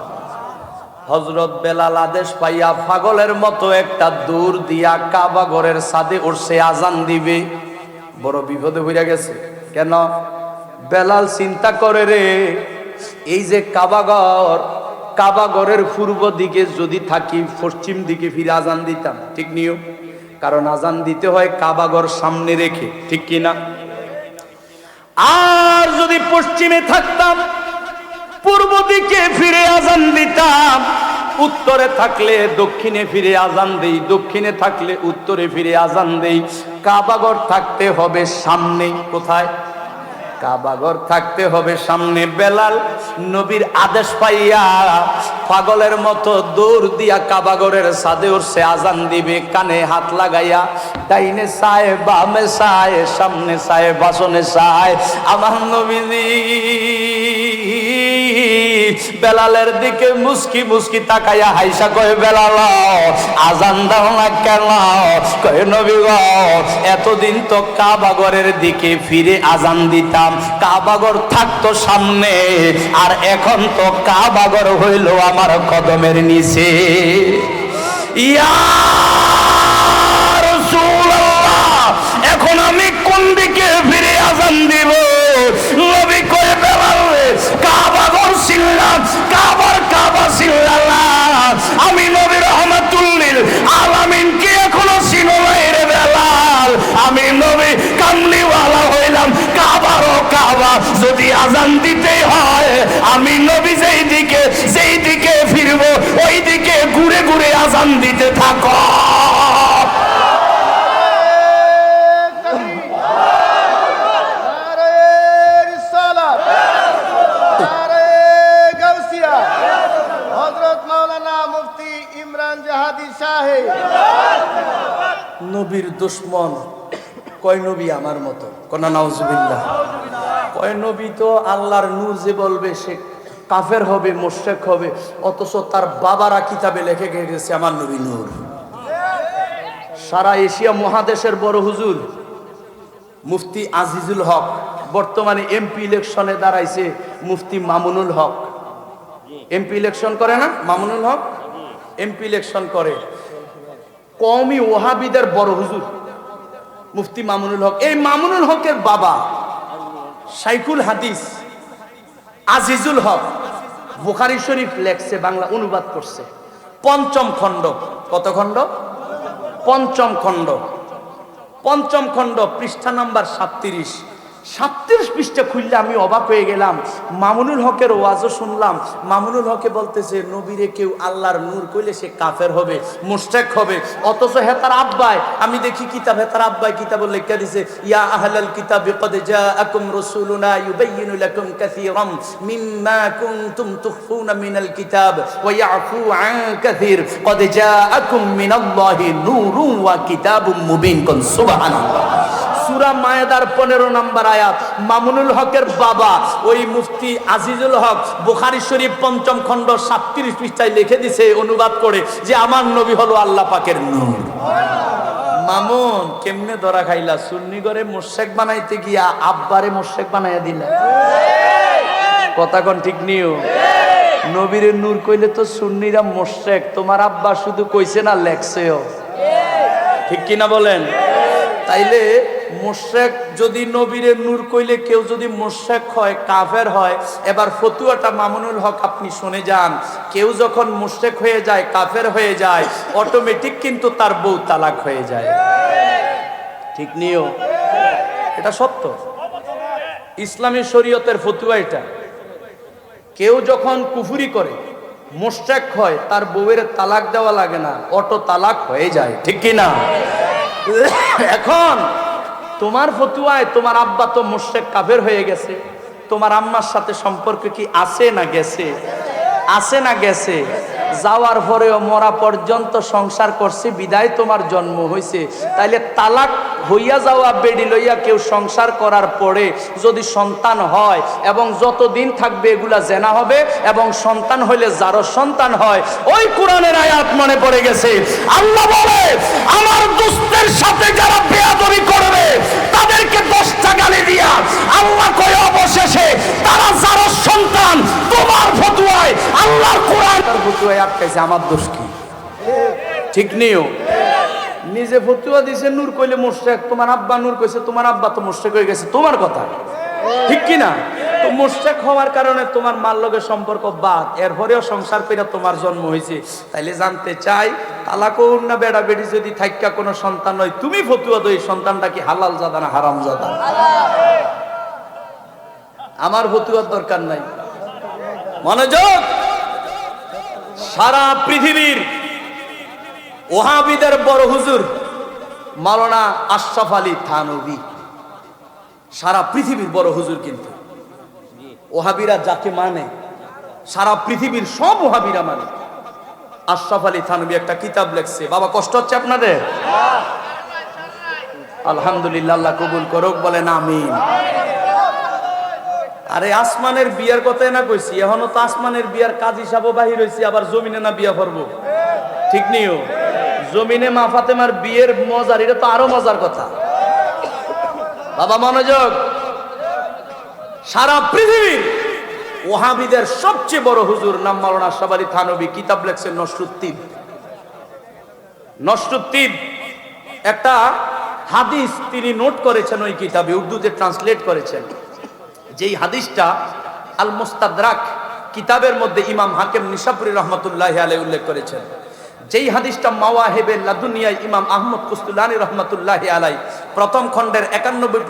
হযরত বেলাল আদেশ পাইয়া পাগলের মতো একটা দূর দিয়া কাবাঘরের ছাদে উঠছে আজান দিবে বড় বিপদে হইয়া গেছে কেন বেলাল চিন্তা করে রে এই যে কাবাঘরের পূর্ব দিকে যদি থাকি পশ্চিম দিকে ফিরে আজান দিতাম ঠিক নিও কারণ আজান দিতে হয় কাবাঘর সামনে রেখে ঠিক কিনা আর যদি পশ্চিমে থাকতাম পূর্ব দিকে ফিরে আজান দিতাম উত্তরে থাকলে দক্ষিণে ফিরে আজান দেই দক্ষিণে থাকলে উত্তরে ফিরে আজান দেই কাবাঘর থাকতে হবে সামনে কোথায় কাবাঘর থাকতে হবে সামনে বেলাল নবীর আদেশ পাইয়া পাগলের মতো দৌড় দিয়া কাবাঘরের ছাদে উঠছে আজান দিবে কানে হাত লাগাইয়া ডাইনে চায় বামে চায় সামনে চায় বাসনে চায় আমার নবীজি বেলালের দিকে মুস্কি মুস্কি তাকাইয়া হাইসা কয় বেলাল আজান দাও না কেন কয় নবী গো এতদিন তো কাবাঘরের দিকে ফিরে আজান দিতাম কাবাঘর থাকতো সামনে আর এখন তো কাবাঘর হইল আমার কদমের নিচে ইয়া রাসূলুল্লাহ এখন আমি কোন দিকে ফিরে আজান দিব নবী কয় বেলাল কাবাঘর সিল্লা কাবা সিল্লাল্লাহ আমি নবী রাহমাতুল্লিল আলামিন কে এখনো চিনো নাই রে বেলাল আমি নবী কামলিওয়ালা হইলাম কাবা যদি আজান দিতে হয় আমি নবী যেই দিকে ফিরবো ওই দিকে ঘুরে ঘুরে আজান দিতে থাকো নবীর দুশমন কয় নবী আমার মতো কোন নাউজুবিল্লাহ কয় নবী তো আল্লাহর নূর যে বলবে সে কাফের হবে মুশরিক হবে অথচ তার বাবারা কিতাবে লিখে গেছে আমার নবী নূর সারা এশিয়া মহাদেশের বড় হুজুর মুফতি আজিজুল হক বর্তমানে এমপি ইলেকশনে দাঁড়াইছে মুফতি মামুনুল হক এমপি ইলেকশন করে না মামুনুল হক এমপি ইলেকশন করে কওমি ওহাবিদের বড় হুজুর মুফতি মামুনুল হক এই মামুনুল হকের বাবা শাইখুল হাদিস আজিজুল হক বুখারী শরীফ লেখছে বাংলা অনুবাদ করছে পঞ্চম খণ্ড কত খণ্ড পঞ্চম খণ্ড পঞ্চম খণ্ড পৃষ্ঠা নাম্বার 37। 37 পৃষ্ঠা খুললে আমি অবাক হয়ে গেলাম। মামুনুল হকের ওয়াজও শুনলাম। মামুনুল হকে বলতেছে নবীরে কেউ আল্লাহর নূর কইলে সে কাফের হবে, মুশরিক হবে। অথচ হেতার আব্বাই, আমি দেখি কিতাব, হেতার আব্বাই কিতাব লেখা দিছে, ইয়া আহলাল কিতাবি ক্বাদ জাআকুম রাসূলুনা ইউবাইয়িনু লাকুম কাসীরাম মিম্মা কুনতুম তুখফুনা মিনাল কিতাব ওয়া ইয়াফু আন কাসীর ক্বাদ জাআকুম মিনাল্লাহি নূরুন ওয়া কিতাবুম মুবিন। কোন সুবহানাল্লাহ। সূরা মায়েদার 15 নম্বর আয়াত। মামুনুল হকের বাবা ওই মুফতি আজিজুল হক বুখারী শরীফ পঞ্চম খণ্ড 37 পৃষ্ঠায় লিখে দিছে অনুবাদ করে যে আমার নবী হলো আল্লাহ পাকের নূর। মামুন কেমনে ধরা খাইলা? সুন্নি ঘরে মুশরিক বানাইতে গিয়া আব্বারে মুশরিক বানাইয়া দিলা। কথা কোন ঠিক নিও? নবীর নূর কইলে তো সুন্নিরা মুশরিক, তোমার আব্বা শুধু কইছে না লেখছেও, ঠিক কিনা বলেন? তাইলে মুশরিক যদি নবীরে নূর কইলে কেউ যদি মুশরিক হয়, কাফের হয়, এবার ফতুয়াটা মামুনুল হক আপনি শুনে যান। কেউ যখন মুশরিক হয়ে যায়, কাফের হয়ে যায়, অটোমেটিক কিন্তু তার বউ তালাক হয়ে যায়, ঠিক নিও? এটা সত্য, ইসলামী শরীয়তের ফতুয়া এটা। কেউ যখন কুফরি করে, মুশরিক হয়, তার বউয়ের তালাক দেওয়া লাগে না, অটো তালাক হয়ে যায়, ঠিক কিনা? এখন তোমার ফতুয়ায় তোমার আব্বা তো মুশরিক কাফের হয়ে গেছে, তোমার আম্মার সাথে সম্পর্ক কি আছে না গেছে? আছে না গেছে? যাওয়ার পরেও মরা পর্যন্ত সংসার করছে, বিদায় তোমার জন্ম হয়েছে। তাইলে তালাক হইয়া যাওয়া বেডি লইয়া কেউ সংসার করার পরে যদি সন্তান হয় এবং যতদিন থাকবে এগুলা জেনা হবে, এবং সন্তান হইলে যারও সন্তান হয়, ওই কোরআনের আয়াত মনে পড়ে গেছে। আল্লাহ বলে আমার দোস্তের সাথে যারা বেয়াদবি করবে তাদেরকে 10টা গালি দিয়া আল্লাহ কয় অবশেষে তারা যারও সন্তান। তোমার ফতুয়ায় আল্লাহর কোরআন তার ফতুয়ায় আটকাইছে, আমার দোষ কি? ঠিক নিও? নিজে ফতুয়া দিছে নূর কইলে মুশরিক, তোমার আব্বা নূর কইছে, তোমার আব্বা তো মুশরিক হয়ে গেছে, তোমার কথা ঠিক কিনা? তো মুশরিক হওয়ার কারণে তোমার মার লগে সম্পর্ক বাদ, এরপরেও সংসার কইরা তোমার জন্ম হয়েছে। তাইলে জানতে চাই, তালাকও না বেড়া বেড়ি যদি থাইকা কোনো সন্তান হয়, তুমি ফতুয়া দই সন্তানটা কি হালাল জাদা না হারাম জাদা? আমার ফতুয়ার দরকার নাই। মনোযোগ। সারা পৃথিবীর ওহাবিদের বড় হুজুর মাওলানা আশরাফ আলী থানভী, সারা পৃথিবীর বড় হুজুর। কিন্তু ওহাবিরা যাকে মানে, সারা পৃথিবীর সব ওহাবিরা মানে। আশরাফ আলী থানভী একটা কিতাব লেখছে। বাবা কষ্ট হচ্ছে আপনাদের? আলহামদুলিল্লাহ, আল্লাহ কবুল করুক, বলেন আমিন। আরে আসমানের বিয়ার কথাই না কইছি, এখনো তো আসমানের বিয়ার কাজ হিসাবও বাহির হয়েছে, আবার জমিনে না বিয়া করবো, ঠিক নিও? জমিনে মা ফাতেমার বিয়ের মজার, এটা তো আরো মজার কথা। বাবা মনোযোগ। সারা পৃথিবীর ওহাবিদের সবচেয়ে বড় হুজুর নাম মাওলানা আশরাফ আলী থানভী, কিতাব লেখছেন নসরুদ্দিন। নসরুদ্দিন একটা হাদিস তিনি নোট করেছেন ওই কিতাবে, উর্দুতে ট্রান্সলেট করেছেন। যেই হাদিসটা আল মুস্তাদরাক কিতাবের মধ্যে ইমাম হাকিম নিশাপুরী রহমতুল্লাহি আলাইহি উল্লেখ করেছেন। যেই হাদিসটা মাওয়াহিবে লাদুনিয়ায় ইমাম আহমদ কুস্তুলানি রহমতুল্লাহি আলাইহি প্রথম খণ্ডের 91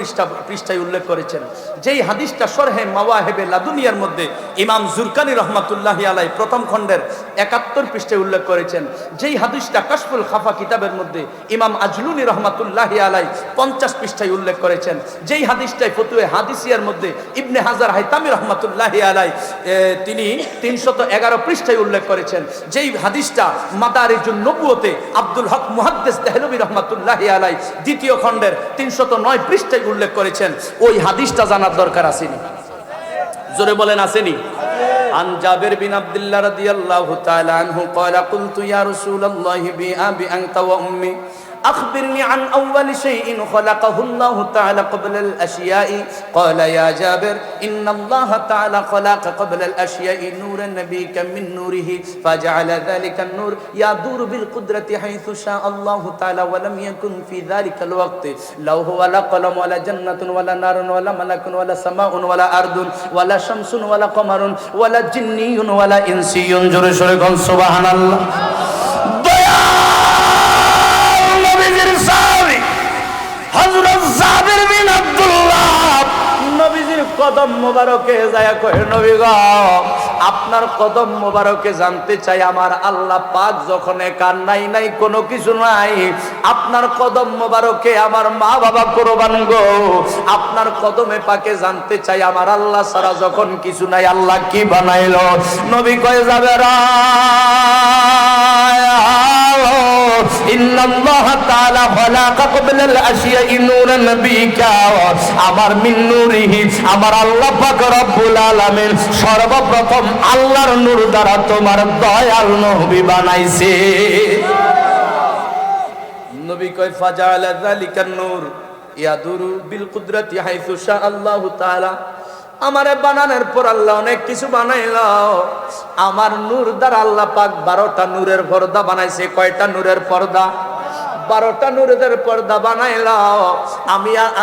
পৃষ্ঠায় উল্লেখ করেছেন। যেই হাদিসটা শরহে মাওয়াহিবে লাদুনিয়ার মধ্যে ইমাম জুরকানি রহমতুল্লাহি আলাইহি প্রথম খণ্ডের 71 পৃষ্ঠায় উল্লেখ করেছেন। যেই হাদিসটা কাশফুল খাফা কিতাবের মধ্যে ইমাম আজলুনি রহমতুল্লাহি আলাইহি 50 পৃষ্ঠায় উল্লেখ করেছেন। যেই হাদিসটাই ফতুয়ে হাদিসিয়ার মধ্যে ইবনে হাজার হাইতামি রহমতুল্লাহি আলাইহি তিনি 311 পৃষ্ঠায় উল্লেখ করেছেন। যেই হাদিসটা মাদারিজুন নবুয়তে আব্দুল হক মুহাদ্দিস দেহলভী রহমতুল্লাহি আলাইহি দ্বিতীয় খণ্ডের 309 পৃষ্ঠায় উল্লেখ করেছেন। ওই হাদিসটা জানার দরকার আসেনি? জোরে বলেন আসেনি? আন জাবির বিন আব্দুল্লাহ রাদিয়াল্লাহু তাআলা আনহু قال قلت يا رسول الله بأبي أنت وأمي أخبرني عن أول شيء خلقه الله تعالى قبل الأشياء قال يا جابر إن الله تعالى خلق قبل الأشياء نورا نبيك من نوره فجعل ذلك النور يدور بالقدرة حيث شاء الله تعالى ولم يكن في ذلك الوقت لوح ولا قلم ولا جنة ولا نار ولا ملك ولا سماء ولا أرض ولا شمس ولا قمر ولا جني ولا إنسي جرى شركا سبحان الله কদম মোবারকে যায় কয় নবী গো আপনার কদম মোবারকে জানতে চাই আমার আল্লাহ পাক যখন কার নাই নাই কোনো কিছু নাই আপনার কদম মোবারকে আমার মা বাবা কুরবান গো আপনার কদমে পাকে জানতে চাই আমার আল্লাহ সারা যখন কিছু নাই আল্লাহ কি বানাইলো নবী কয় যাবে রা ইন্নাল্লাহা তাআলা খালাকা ক্বাবলাল আশিয়া'i নূরান বিকা আমার মিন নূরিহি আমার আল্লাহ পাক রব্বুল আলামিন সর্বপ্রথম আল্লাহর নূর দ্বারা তোমার দয়াল নবী বানাইছে নবী কয় ফাজাআলা যালিকান নূর ইয়াদুরু বিল কুদরাতি হাইসু শা আল্লাহু তাআলা আমারে বানানোর পর আল্লাহ অনেক কিছু বানাইলো আমার নূর দ্বারা আল্লাহ পাক 12টা নূরের পর্দা বানাইছে কয়টা নূরের পর্দা 12টা নূরের পর্দা বানাইলো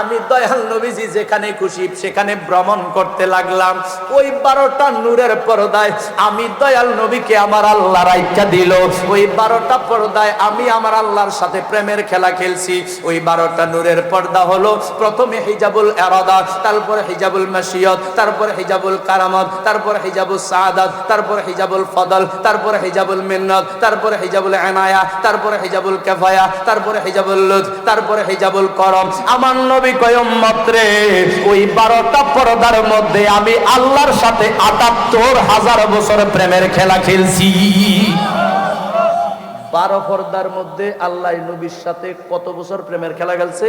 আমি দয়াল নবীজি যেখানে খুশি সেখানে ভ্রমণ করতে লাগলাম ওই 12টা নূরের পর্দায় আমি দয়াল নবীকে আমার আল্লাহ রাইখা দিল ওই 12টা পর্দায় আমি আমার আল্লাহর সাথে প্রেমের খেলা খেলছি ওই 12টা নূরের পর্দা হলো প্রথমে হিজাবুল ইরাদা তারপরে হিজাবুল মাশিয়াত তারপরে হিজাবুল কারামত তারপরে হিজাবুল সাআদাত তারপরে হিজাবুল ফদল তারপরে হিজাবুল মিন্নাত তারপরে হিজাবুল ইনায়া তারপরে হিজাবুল কিফায়া তারপরে হিজাবুল লুৎফ তারপরে হিজাবুল করম আমার নবী কয় উম্মত রে ওই 12টা পর্দার মধ্যে আমি আল্লাহর সাথে ৭৮,০০০ বছর প্রেমের খেলা খেলছি 12 পর্দার মধ্যে আল্লাহ নবীর সাথে কত বছর প্রেমের খেলা খেলছে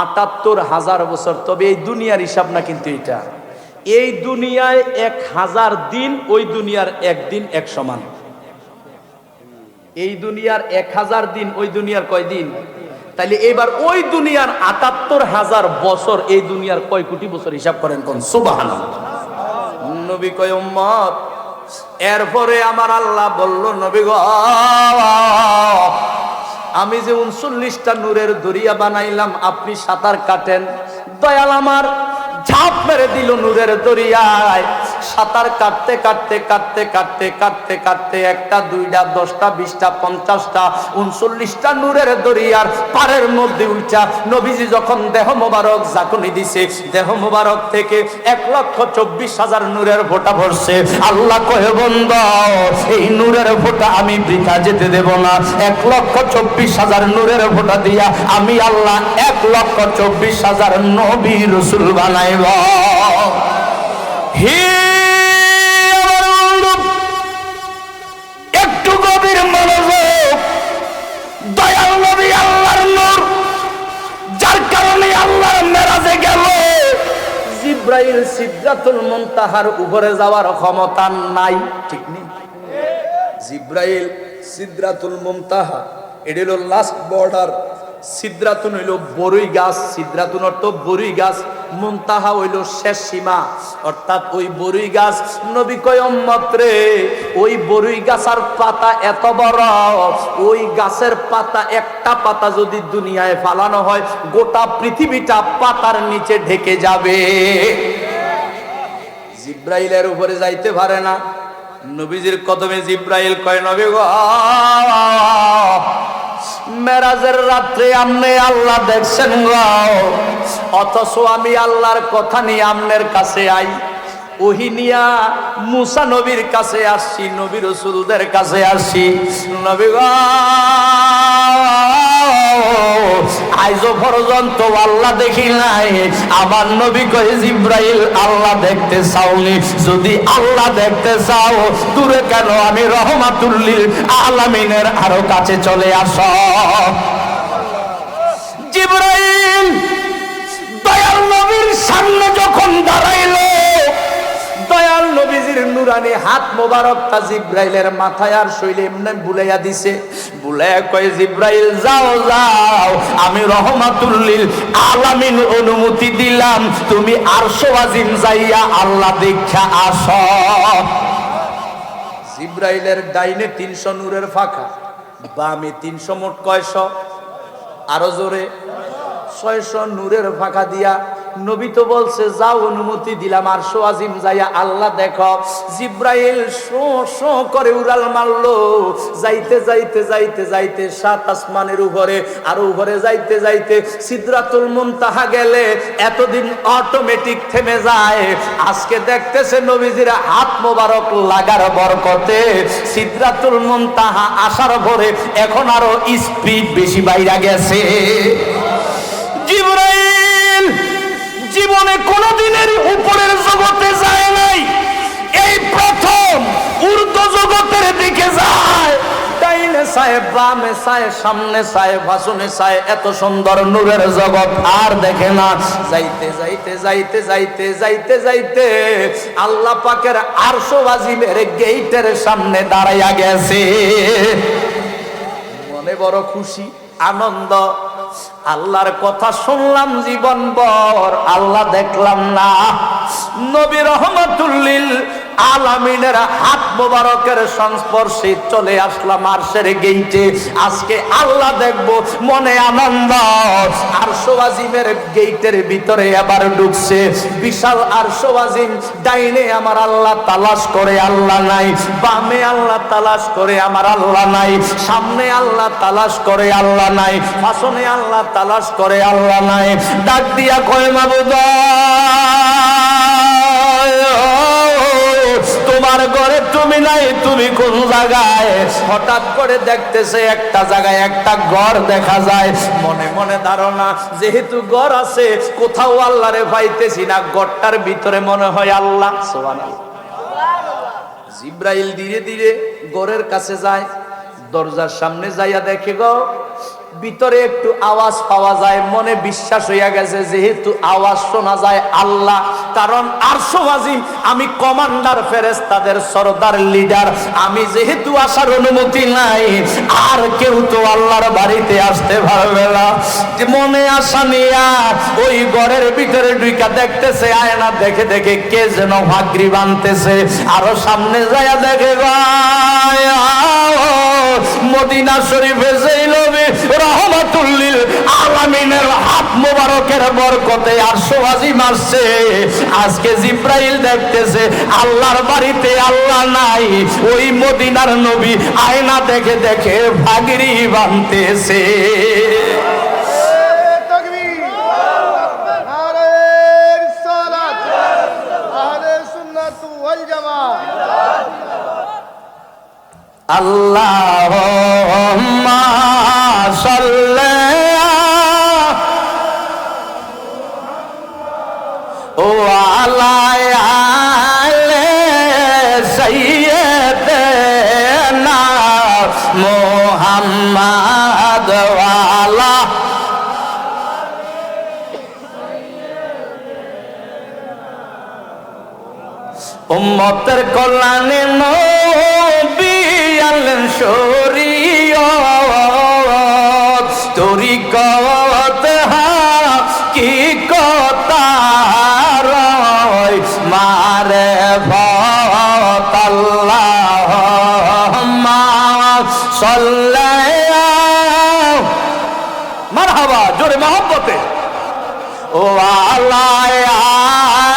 ৭৮,০০০ বছর তবে এই দুনিয়ার হিসাব না কিন্তু এটা এই দুনিয়ায় ১,০০০ দিন ওই দুনিয়ার একদিন এক সমান এই দুনিয়ার ১,০০০ দিন ওই দুনিয়ার কয় দিন তাইলে এবার ওই দুনিয়ার ৭৮,০০০ বছর এই দুনিয়ার কয় কোটি বছর হিসাব করেন কোন সুবহানাল্লাহ নবী কয় উম্মত এরপরে আমার আল্লাহ বলল নবী গো আমি যে ৩৯টা নূরের দরিয়া বানাইলাম আপনি সাঁতার কাটেন দয়াল আমার ঝাঁপ মেরে দিল নূরের দরিয়ায় সাঁতার কাটতে কাটতে কাটতে কাটতে কাটতে কাটতে একটা দুইটা 10টা 20টা 50টা 39টা নূরের দরিয়ার পারের মধ্যে উঠা নবীজি যখন দেহ মোবারক জাকুনি দিছে দেহ মোবারক থেকে ১,২৪,০০০ নূরের ফোঁটা ভরছে আল্লাহ কহে বান্দা এই নূরের ফোঁটা আমি বৃথা যেতে দেব না ১,২৪,০০০ নূরের ফোঁটা দিয়া আমি আল্লাহ ১,২৪,০০০ নবী রাসূল বানাই একটু গভীর মনোযোগ দয়াল নবী আল্লাহর নূর যার কারণে আল্লাহর মেরাজে গেল জিব্রাইল সিদরাতুল মুনতাহার উপরে যাওয়ার ক্ষমতা নাই ঠিক নেই জিব্রাইল সিদরাতুল মুনতাহা এটা হলো লাস্ট বর্ডার সিদরাতুন হইল বরই গাছ সিদরাতুন অর্থ বরই গাছ মুনতাহা হইল শেষ সীমা অর্থাৎ ওই বরই গাছ নবী কয় উম্মত রে ওই বরই গাছের পাতা এত বড় ওই গাছের পাতা একটা পাতা যদি দুনিয়ায় ফালানো হয় গোটা পৃথিবীটা পাতার নিচে ঢেকে যাবে জিব্রাইলের উপরে যাইতে পারে না নবীজির কদমে জিব্রাইল কয় নবী গো মেরাজের রাত্রে আমনে আল্লাহ দেখছেন গো অথচ আমি আল্লাহর কথা নিয়ে আমনের কাছে আই ওহি নিয়া মুসা নবীর কাছে আসছি নবী রাসূলদের কাছে আসছি নবী গো আইজো পর্যন্ত আল্লাহ দেখি নাই আমার নবী কয় জিব্রাইল আল্লাহ দেখতে চাওনি যদি আল্লাহ দেখতে চাও দূরে কেন আমি রহমাতুল লিল আলামিনের আরো কাছে চলে আসো জিব্রাইল দয়াল নবীর সামনে যখন দাঁড়াইলো দয়াল নবীজির নুরানি হাত মোবারকটা জিব্রাইলের মাথায় আর শৈলে এমনি বুলাইয়া দিছে বুলাইয়া কয় জিব্রাইল যাও যাও আমি রহমাতুল লিল আলামিন অনুমতি দিলাম তুমি আরশ আজিম যাইয়া আল্লাহ দেখা আসো জিব্রাইলের ডাইনে 300 নূরের ফাঁকা বামে 300 মোট কয়শো আরো জোরে 600 নূরের ফাঁকা দিয়া নবী তো বলছে যাও, অনুমতি দিলাম, আরশ আজিম যাইয়া আল্লাহ দেখো। জিব্রাইল শো শো করে উড়াল মারলো, যাইতে যাইতে যাইতে যাইতে 7 আসমানের উপরে, আর উপরে যাইতে যাইতে সিদরাতুল মুনতাহা গেলে এতদিন অটোমেটিক থেমে যায়। আজকে দেখতেছে নবীজির হাত মোবারক লাগার বরকতে সিদরাতুল মুনতাহা আসার পরে এখন আরো স্পিড বেশি বাইরে গেছে। জিবরাইল জীবনে কোনদিনের উপরের জগতে যায় নাই, এই প্রথম ঊর্ধ্ব জগতের দিকে যায়। ডাইনে সাহেব, বামে সাহেব, সামনে সাহেব, ভাষণে সাহেব, এত সুন্দর নূরের জগৎ আর দেখে না। যাইতে যাইতে যাইতে যাইতে যাইতে যাইতে আল্লাহ পাকের আরশ আজিমের গেইটের সামনে দাঁড়াইয়া গেছে। মনে বড় খুশি, আনন্দ। আল্লাহর কথা শুনলাম জীবনভর, আল্লাহ দেখলাম না। নবী রহমাতুল লিল আলামিনের হাত মোবারকের সংস্পর্শে চলে আসলাম আরশের গেইটে। আজকে আল্লাহ দেখব, মনে আনন্দ। আরশ আজিমের গেইটের ভিতরে আবার ঢুকছে বিশাল আরশ আজিম। ডাইনে আমার আল্লাহ তালাশ করে, আল্লাহ নাই। বামে আল্লাহ তালাশ করে, আমার আল্লাহ নাই। সামনে আল্লাহ তালাশ করে, আল্লাহ নাই। পাশনে আল্লাহ তালাশ করে, আল্লাহ নাই। ডাক দিয়া কয় মাবুদ, তোমার ঘরে তুমি নাই, তুমি কোন জায়গায়? হঠাৎ করে দেখতেছে একটা জায়গায় একটা ঘর দেখা যায়। মনে মনে ধারণা, যেহেতু ঘর আছে, কোথাও আল্লাহরে পাইতেছি না, ঘরটার ভিতরে মনে হয় আল্লাহ। সুবহানাল্লাহ। জিব্রাইল ধীরে ধীরে ঘরের কাছে যায়, দরজার সামনে যাইয়া দেখে গো ভিতরে একটু আওয়াজ পাওয়া যায়। মনে বিশ্বাস হইয়া গেছে, যেহেতু আওয়াজ শোনা যায় আল্লাহ, কারণ আরশ আজিম, আমি কমান্ডার, ফেরেশতাদের সরদার, লিডার, আমি যেহেতু আসার অনুমতি নাই, আর কেউ তো আল্লাহর বাড়িতে আসতে পারবে না। মনে আশা নিয়া ওই ঘরের ভিতরে ঢুইকা দেখতেছে, আয়না দেখে দেখে কে যেন ভাগরি বানতেছে। আরো সামনে যাইয়া দেখে মদিনা শরীফে যেই নবী রহমাতুল লিল আলামিনের হাত মোবারকের বরকতে আরশ আজিম আসছে। আজকে জিব্রাইল দেখতেছে আল্লাহর বাড়িতে আল্লাহ নাই, ওই মদিনার নবী আয়না দেখে দেখে ভাগরি বানতেছে। আল্লাহুম্মা সাল্লি আলা আলি সাইয়্যিদিনা মুহাম্মাদ ওয়া আলা উম্মতের কল্যাণে নবী আনলেন শরীয়ত, তরিকত হাকিকত রয় মারিফাত। আল্লাহুম্মা সাল্লি মারহাবা, জোরে মহব্বতে। ও আলা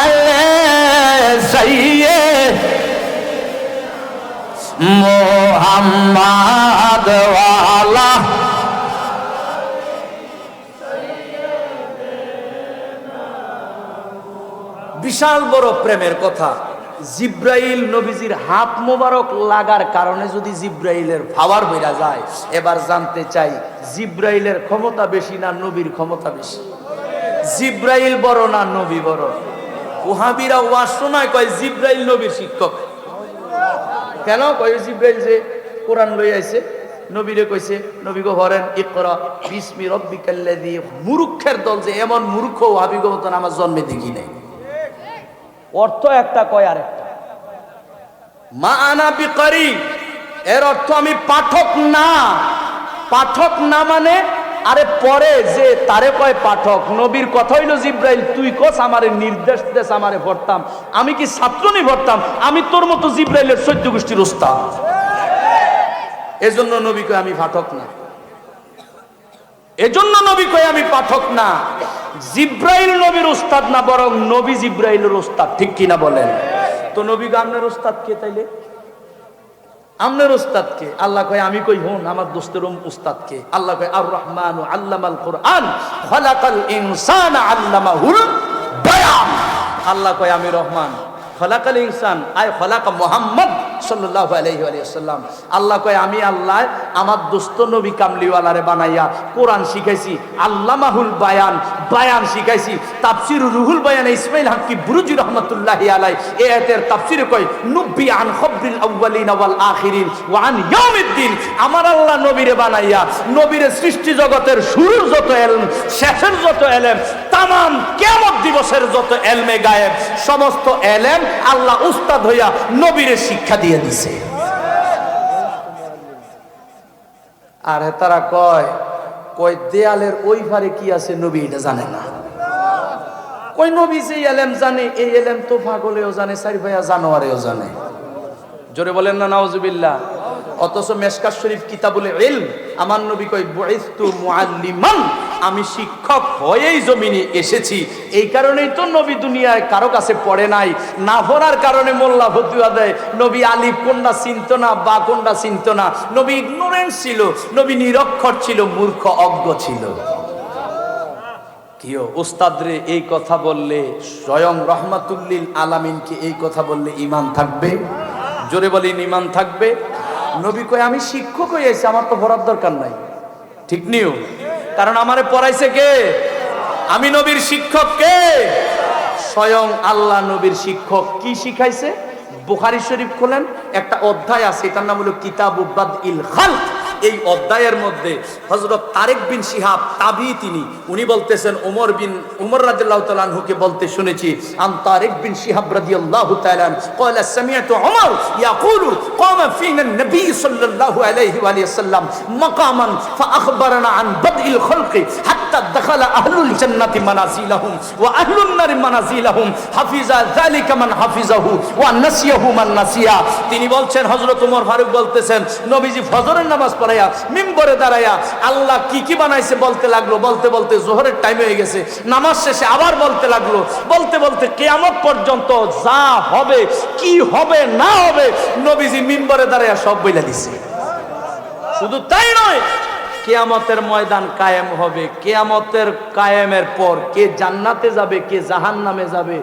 আলি সাইয়্যিদিনা মুহাম্মাদ ওয়া আলা। বিশাল বড় প্রেমের কথা। জিব্রাইল নবীজির হাত মোবারক লাগার কারণে যদি জিব্রাইলের পাওয়ার বেড়ে যায়, এবার জানতে চাই জিব্রাইলের ক্ষমতা বেশি না নবীর ক্ষমতা বেশি? জিব্রাইল বড় না নবী বড়? ওহাবিরা ওয়াজ শোনায় কয় জিব্রাইল নবীর শিক্ষক। কেন কয়? জিব্রাইল যে কোরআন লই আইছে, নবীরে কইছে, নবী গো পড়েন ইকরা বিসমি রাব্বিকাল্লাযী। মূর্খের দল যে এমন মূর্খ ওহাবি গো মতন আমার জন্মে দেখি নাই। অর্থ একটা কয় আরেকটা। মা আনা বিকারি, এর অর্থ আমি পাঠক না। পাঠক না মানে, আরে পরে যে তারে কয় পাঠক। নবীর কথা হইল জিব্রাইল তুই কস আমারে নির্দেশ দেশ, আমারে পড়তাম। আমি কি ছাত্র নি পড়তাম? আমি তোর মতো জিব্রাইলের 14 গোষ্ঠীর ওস্তাদ। এজন্য নবী কয় আমি পাঠক না, এজন্য নবী কয় আমি পাঠক না। জিব্রাইল নবীর উস্তাদ না, বরং নবী জিব্রাইলের উস্তাদ, ঠিক কিনা বলেন? তো নবী গামনের উস্তাদ কে তাইলে? আমনের উস্তাদ কে? আল্লাহ কয় আমি কই হন আমার দোস্তের উস্তাদ কে? আল্লাহ কয় আর রহমানু আল্লামাল কুরআন খালাকাল ইনসানা আল্লামাহুল বায়ান। আল্লাহ কয় আমি রহমান, খলাকাল ইনসান আয় খলাকা মুহাম্মদ সাল্লাল্লাহু আলাইহি ওয়া সাল্লাম। আল্লাহ কয় আমি আল্লাহ আমার দোস্ত নবী কামলিওয়ালারে বানাইয়া কোরআন শিখাইছি, আল্লামাহুল বায়ান, বায়ান শিখাইছি। তাফসির রুহুল বায়ান ইসমাইল হাক্কি বুরুজি রহমাতুল্লাহি আলাই এই আয়াতের তাফসিরে কয় নুব্বি আন খবরিল আউয়ালিন ওয়াল আখিরিন ওয়া আন ইয়াউমিদ্দিন। আমার আল্লাহ নবীরে বানাইয়া নবীরে সৃষ্টি জগতের শুরুর যত ইলম, শেষের যত ইলম, তামাম কিয়ামত দিবসের যত ইলমে গায়েব, সমস্ত ইলম আল্লাহ উস্তাদ হইয়া নবীরে শিক্ষা দিয়ে দিছে। আর তারা কয় কয় দেয়ালের ওই পারে কি আছে নবী এটা জানে না। কই নবী যে ইলম জানে এই ইলম তো পাগলেও জানে, চারি ভাইয়া জানোয়ারেও জানে। জোরে বলেন না নাউজুবিল্লাহ। অথচ মেশকাত শরীফ কিতাবুল ইলম আমার নবী কয় বুইস্তু মুআল্লিমান, আমি শিক্ষক হয়েই জমিনে এসেছি। এই কারণেই তো নবী দুনিয়ায় কারো কাছে পড়ে নাই। না পড়ার কারণে মোল্লা ফতুয়া দেয় নবী আলিফ কোনটা চিনত না, বা কোনটা চিনত না। নবী ইগনোরেন্স ছিল, নবী নিরক্ষর ছিল, মূর্খ অজ্ঞ ছিল। কিও উস্তাদরে এই কথা বললে, স্বয়ং রহমাতুল্লিল আলামিনকে এই কথা বললে ঈমান থাকবে? জোরে বলেন ঈমান থাকবে? নবী কয় আমি শিক্ষক হয়েছি, আমার তো পড়ার দরকার নাই। ঠিক নিও, কারণ আমারে পড়াইছে কে? আমি নবীর শিক্ষক কে? স্বয়ং আল্লাহ নবীর শিক্ষক। কি শিখাইছে? বুখারী শরীফ খোলেন, একটা অধ্যায় আছে, এটার নাম হলো কিতাবু বাদইল খালক। এই অধ্যায়ের মধ্যে হযরত তারেক বিন শিহাব তাবি তিনি উনি বলতেছেন উমর রাদিয়াল্লাহু তাআলা আনহুকে বলতে শুনেছি, আন তারেক বিন শিহাব রাদিয়াল্লাহু তাআলা ক্বালা সামি'তু উমর ইয়াকুলু ক্বামা ফিনা নবী সাল্লাল্লাহু আলাইহি ওয়া সাল্লাম মাকামান ফাআখবারানা আন বাদইল খালকি হাত্তা দাখালা আহলুল জান্নাতি মানাজিলাহুম ওয়া আহলুন নারি মানাজিলাহুম হাফিজা যালিকা মান হাফিজাহু ওয়া নাসিয়াহু মান নাসিয়া। তিনি বলছেন, হযরত ওমর ফারুক বলতেছেন, নবীজি ফজরের নামাজ মিম্বরে দাঁড়ায়া আল্লাহ কি কি বানাইছে বলতে লাগলো। বলতে বলতে যোহরের টাইম হয়ে গেছে, নামাজ শেষে আবার বলতে লাগলো। বলতে বলতে কিয়ামত পর্যন্ত যা হবে, কি হবে না হবে, নবীজি মিম্বরে দাঁড়ায়া সব বইলা দিছে। শুধু তাই নয়, কিয়ামতের ময়দান কায়েম হবে। কিয়ামতের কায়েমের পর কে জান্নাতে যাবে, কে জাহান্নামে যাবে,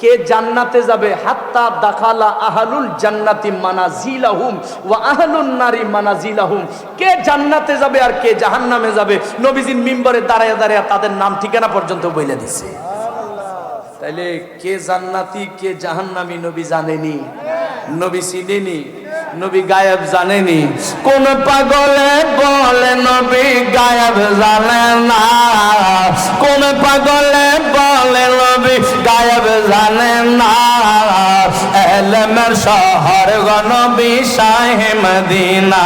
কে জান্নাতে যাবে হাত্তা দাখালা আহলুল জান্নাতি মানাজিলাহুম ওয়া আহলুন নারি মানাজিলাহুম। কে জান্নাতে যাবে আর কে জাহান্নামে যাবে, নবীজির মিম্বরে দাঁড়ায়া দাঁড়ায়া তাদের নাম ঠিকানা পর্যন্ত বলে দিছে। তাইলে কে জান্নাতি কে জাহান্নামী নবী জানেনি, নবী চিনেনি, নবী গায়েব জানেনি। কোন পাগলে বলে নবী গায়েব জানে না, কোন পাগলে বলে নবী গায়েব জানে না। এলেমের শহর গো নবী শাহে মদিনা,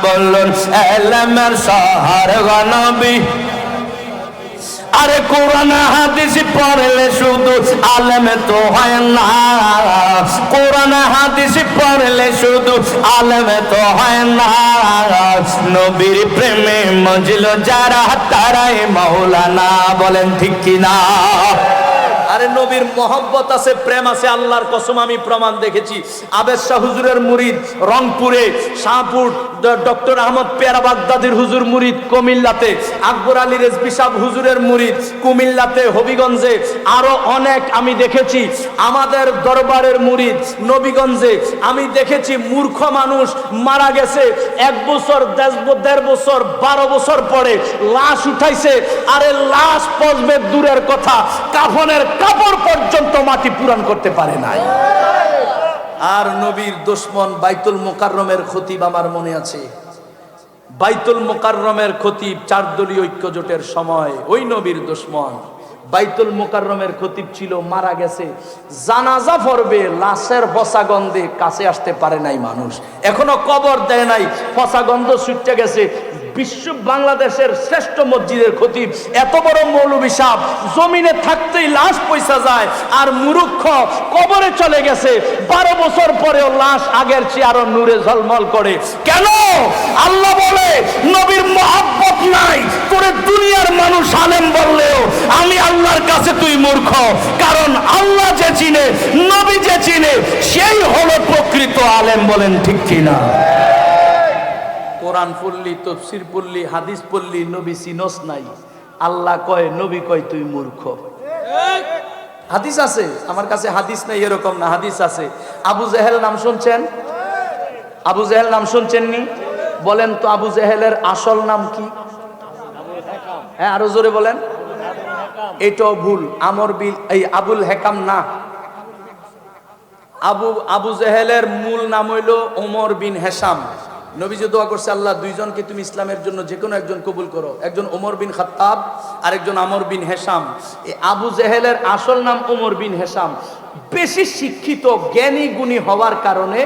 বলুন এলেমের শহর গো নবী। আরে কোরআন হাদিস পড়লে শুধু আলেম তো হয় না, কোরআন হাদিস পড়লে শুধু আলেম তো হয় না। নবীর প্রেমে মজলো যারা তারাই মাওলানা, বলেন ঠিক কিনা? আরে নবীর মহব্বত আছে, প্রেম আছে, আল্লাহর কসম আমি প্রমাণ দেখেছি। আবেদ শাহ হুজুরের মুরিদ রংপুরে, শাহপুর ডক্টর আহমদ পেয়ারা বাগদাদির হুজুর মুরিদ কুমিল্লাতে, আকবর আলী রেজভী সাহেব হুজুরের মুরিদ কুমিল্লাতে, হবিগঞ্জে, আরো অনেক আমি দেখেছি। আমাদের দরবারের মুরিদ নবীগঞ্জে আমি দেখেছি। মূর্খ মানুষ মারা গেছে 1 বছর 1.5 বছর 12 বছর পরে লাশ উঠাইছে। আরে লাশ পচবে দূরের কথা, কাফনের কাপড় পর্যন্ত মাটি পূরণ করতে পারে নাই। আর নবীর দুশমন বাইতুল মুকাররমের খতিব আমার মনে আছে, বাইতুল মুকাররমের খতিব 4 দলীয় ঐক্য জোটের সময় ওই নবীর দুশমন বাইতুল মুকাররমের খতিব ছিল, মারা গেছে। জানাজা পড়বে, লাশের পচা গন্ধে কাছে আসতে পারে নাই মানুষ, এখনো কবর দেয় নাই, পচা গন্ধ ছুটে গেছে। বিশ্ব বাংলাদেশের শ্রেষ্ঠ মসজিদের খতিব, এত বড় মৌলভী সাহেব, জমিনে থাকতেই লাশ পয়সা যায়, আর মুরুক্ষ কবরে চলে গেছে। 12 বছর পরেও লাশ আগের চেয়ে আরো নূরে ঝলমল করে। কেন? আল্লাহ বলে নবীর মহব্বত নাই। তোরে দুনিয়ার মানুষ আলেম বললেও আমি আল্লাহ কাছে তুই মূর্খ, কারণ আল্লাহ যে চিনে, নবী যে চিনে, সেই হলো প্রকৃত আলেম। বলেন ঠিক কিনা? কোরআন পড়লি, তফসির পড়লি, হাদিস পড়লি, নবী চিনস নাই। আল্লাহ কয়, নবী কয় তুই মূর্খ। হাদিস আছে, আমার কাছে হাদিস নাই এরকম না, হাদিস আছে। আবু জেহেল নাম শুনছেন? আবু জেহেল নাম শুনছেন নি? বলেন তো আবু জেহেলের আসল নাম কি? হ্যাঁ, আরো জোরে বলেন। এটাও ভুল। আমর বিল এই আবুল হেকাম না। আবু জেহেলের মূল নাম হইল ওমর বিন হেশাম। নবীজি দোয়া করছে, আল্লাহ দুইজনকে তুমি ইসলামের জন্য যে কোনো একজন কবুল করো, একজন ওমর বিন খাত্তাব আর একজন আমর বিন হেশাম। এই আবু জেহেলের আসল নাম ওমর বিন হেশাম। বেশি শিক্ষিত জ্ঞানী গুণী হওয়ার কারণে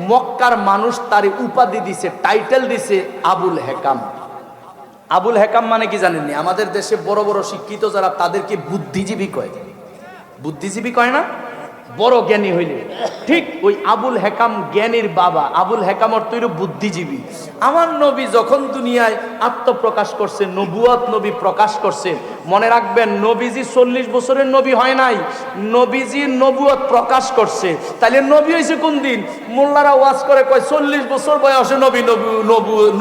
মক্কার মানুষ তার উপাধি দিছে, টাইটেল দিছে আবুল হেকাম। আবুল হেকাম মানে কি জানেননি? আমাদের দেশে বড় বড় শিক্ষিত যারা, তাদেরকে বুদ্ধিজীবী কয়। বুদ্ধিজীবী কয় না? বড় জ্ঞানী হইলে। ঠিক ওই আবুল হেকাম জ্ঞানীর বাবা। আবুল হেকাম অর্থ হইল বুদ্ধিজীবী। আমার নবী যখন দুনিয়ায় আত্মপ্রকাশ করছে, নবুয়ত নবী প্রকাশ করছে, মনে রাখবেন নবীজি 40 বছরের নবী হয় নাই, নবীজি নবুয়ত প্রকাশ করছে। তাহলে নবী হয়েছে কোন দিন? মোল্লারা ওয়াজ করে কয় 40 বছর বয়সে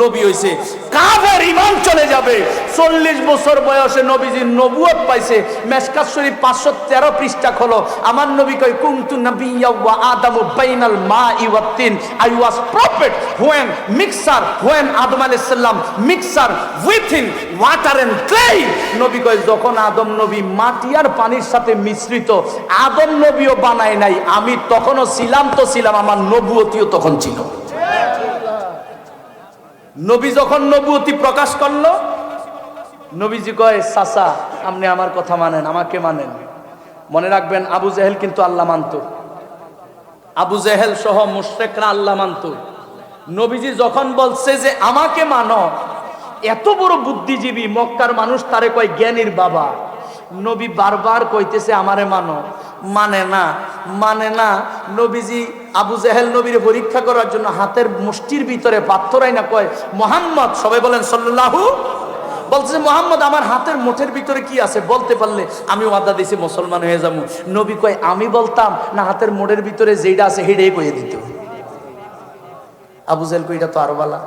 নবী হয়েছে। কাফের ঈমান চলে যাবে। 40 বছর বয়সে নবীজি নবুয়ত পাইছে। মেশকাত শরীফ 513 পৃষ্ঠা খোলো। আমার নবী কয়, কুনতু নাবিয়্যা ওয়া আদামু বাইনাল মাই ওয়াত তিন। I was prophet when Adam alayhis salam mixer within water and clay. নবী কয়, যখন আদম নবী মাটি আর পানির সাথে মিশ্রিত, আদম নবীও বানায় নাই, আমি তখনও ছিলাম, তো ছিলাম, আমার নবুয়তিও তখন ছিল। নবী যখন নবুয়তি প্রকাশ করলো, নবীজি কয়, চাচা আপনি আমার কথা মানেন, আমাকে মানেন। মনে রাখবেন, আবু জেহেল কিন্তু আল্লাহ মানত। আবু জেহেল সহ মুশরিকরা আল্লাহ মানত। নবীজি যখন বলছে যে আমাকে মানো, এত বড় বুদ্ধিজীবী মক্কার মানুষ তারে কয় জ্ঞানীর বাবা। নবী বারবার কইতেছে আমারে মানো, মানে না, মানে না। নবীজি আবু জেহেল নবীর পরীক্ষা করার জন্য হাতের মুষ্টির ভিতরে পাথর আইনা কয়, মুহাম্মদ, সবাই বলেন সাল্লাল্লাহু, বলতেছে মুহাম্মদ আমার হাতের মুঠের ভিতরে কি আছে বলতে পারলে আমি ওয়াদা দিছি মুসলমান হয়ে যাবো। নবী কয়, আমি বলতাম না, হাতের মোড়ের ভিতরে যেটা আছে হেডেই কইয়ে দিত। আবু জেহেল কই, এটা তো আরো বালা।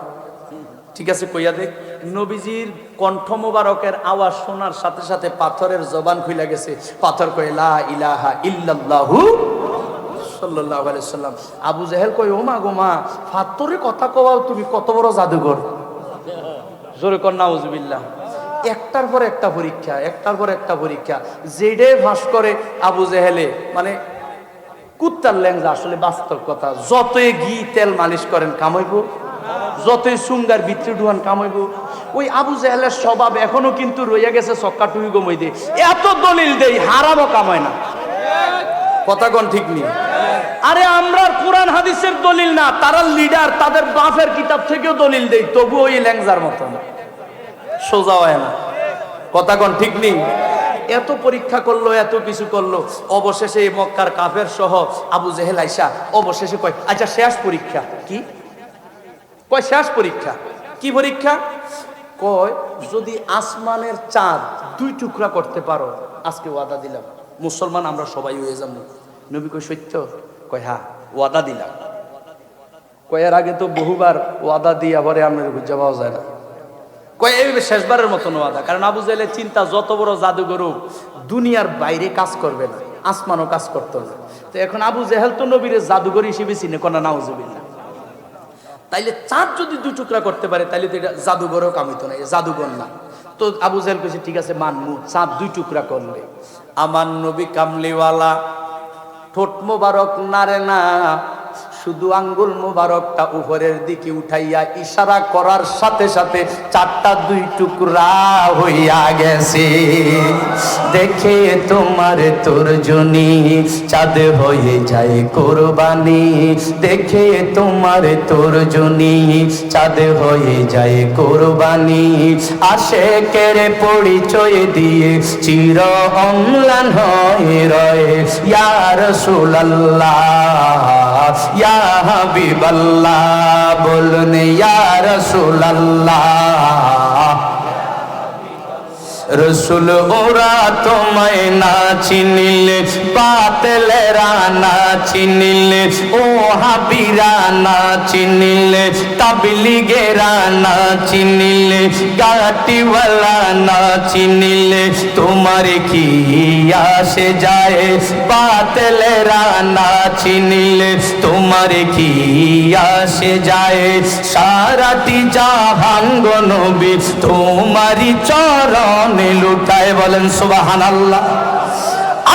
ঠিক আছে, কইয়া দেখ। নবীজির কণ্ঠ মোবারকের আওয়াজ শোনার সাথে সাথে পাথরের জবান খুলে গেছে। পাথর কয়, লা ইলাহা ইল্লাল্লাহু সাল্লাল্লাহু আলাইহি সাল্লাম। আবু জেহেল কয়, ও মা গো মা, পাথরের কথা কওয়াও তুমি, কত বড় জাদুঘর। জোরে কর নাউজুবিল্লাহ। একটার পর একটা পরীক্ষা, একটার পর একটা পরীক্ষা। যেডে ভাস করে আবু জেহেলে, মানে কুত্তার ল্যাংজা, আসলে বাস্তব কথা। যতই ঘি তেল মালিশ করেন কামাইবো, যতই সুঙ্গার ভিতরে ঢুয়ান কামাইবো। ওই আবু জেহেলের স্বভাব এখনো কিন্তু রইয়া গেছে চক্কা টুই গমই দে। এত দলিল দেই, হারামও কামায় না। কথা কোন ঠিক নেই? আরে আমরা কোরআন হাদিসের দলিল না, তারা লিডার, তাদের বাপের কিতাব থেকেও দলিল দেই, তবু ওই ল্যাংজার মতো না, সোজা হয় না। কথা কোন ঠিক নেই? এত পরীক্ষা করলো, এত কিছু করলো, অবশেষে মক্কার কাফের সহ আবু জেহেল আইসা অবশেষে কয়, আচ্ছা শেষ পরীক্ষা কি? কয় শেষ পরীক্ষা কি? পরীক্ষা কয়, যদি আসমানের চাঁদ 2 টুকরা করতে পারো, আজকে ওয়াদা দিলাম মুসলমান আমরা সবাই হয়ে যাবো। নবী কয়, সত্য? কয়, হ্যাঁ ওয়াদা দিলাম। কয়, এর আগে তো বহুবার ওয়াদা দিয়ে আবার আপনার খুঁজে পাওয়া যায় না। কয়, এই শেষবারের মতন ওয়াদা। কারণ আবু জেহেলের চিন্তা, যত বড় জাদুঘর দুনিয়ার বাইরে কাজ করবে না, আসমানও কাজ করতো না। তো এখন আবু জেহেল তো নবীর জাদুঘর হিসেবে চিনে, কোনা নাউজুবিল্লাহ। তাইলে চাঁদ যদি 2 টুকরা করতে পারে, তাইলে তো এটা জাদুঘরও কামিত না, জাদুঘর না। তো আবু জেহেল কইছে, ঠিক আছে মানমু, চাঁদ 2 টুকরা করলে। আমার নবী কামলিওয়ালা, ঠোঁট মোবারক নারে না, শুধু আঙ্গুল মোবারকটা উপরের দিকে উঠাইয়া ইশারা করার সাথে সাথে 4টা 2 টুকরা হইয়া গেছে। দেখে তোমার তর্জনী চাঁদ হয়ে যায় কোরবানি, দেখে তোমার তর্জনী চাঁদ হয়ে যায় কোরবানি। আশেকের পরিচয় দিয়ে চির অম্লান হয়ে রয় ইয়া রাসূলুল্লাহ, ইয়া হাবিবাল্লাহ, বলুন ইয়া রাসূলুল্লাহ। রসুল ওরা তোমায় না চিনিলে, বাতিলেরা না চিনিলে, ও হাবিরা না চিনিলে, তাবলিগেরা না চিনিলে, গাটিওয়ালা না চিনিলে, তোমার কি আসে যায়? বাতিলেরা না চিনিলে তোমার কি আসে যায়? সারাটি জাহান গো নবী তোমারই চরণে লুটায়, বলেন সুবহানাল্লাহ।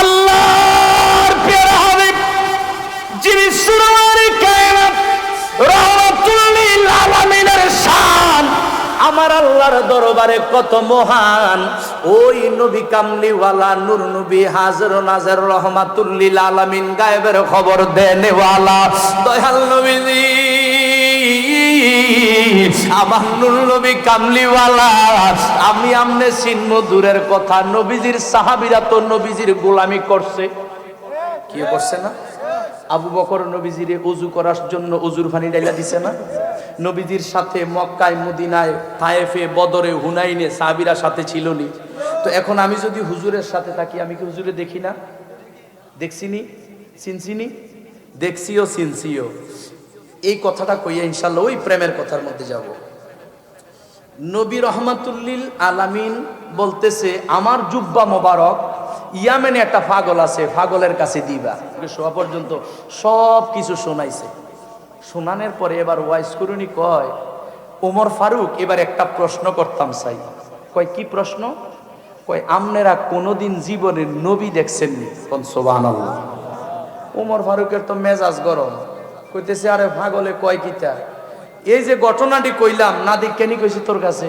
আল্লাহর প্রিয় হাবিব যিনি সুরার কায়নাত রাহমাতুল লিল আলামিনের শান, আমার আল্লাহর দরবারে কত মহান, ওই নবী কামলিওয়ালা নূর নবী হাজর নাজর রহমাতুল লিল আলামিন, গায়েবের খবর দেনেওয়ালা দয়াল নবীজি, আমার নূর নবী কামলিওয়ালা। আমি আমনে চিনব দূরের কথা, নবীজির সাহাবীরা তো নবীজির গোলামি করছে, কি করছে না? আবু বকর নবীজিরে ওযু করার জন্য ওযুর পানি ঢাইলা দিছে না? নবীজির সাথে মক্কায়, মদিনায়, তায়েফে, বদরে, হুনাইনে সাহাবীরা সাথে ছিল নি? তো এখন আমি যদি হুজুরের সাথে থাকি, আমি কি হুজুরে দেখি না? দেখছিনি, চিনছিনি, দেখছিও, চিনছিও। এই কথাটা কইয়া ইনশাআল্লাহ ওই প্রেমের কথার মধ্যে যাব। নবী রহমাতুল লিল আলামিন বলতেছে, আমার জুব্বা মোবারক ইয়ামেনে একটা পাগল আছে, পাগলের কাছে দিবা। শোয়া পর্যন্ত সব কিছু শোনাইছে। শোনানোর পরে এবার ওয়াইজ করুনি কয়, ওমর ফারুক এবার একটা প্রশ্ন করতাম চাই। কয় কি প্রশ্ন? কয় আমনেরা কোনোদিন জীবনে নবী দেখছেননি? কোন সুবহানাল্লাহ। ওমর ফারুকের তো মেজাজ গরম, কইতেছে আরে পাগলে কয় কিতা, এই যে ঘটনাটি কইলাম না দেখ কেনি কইছি তোর কাছে,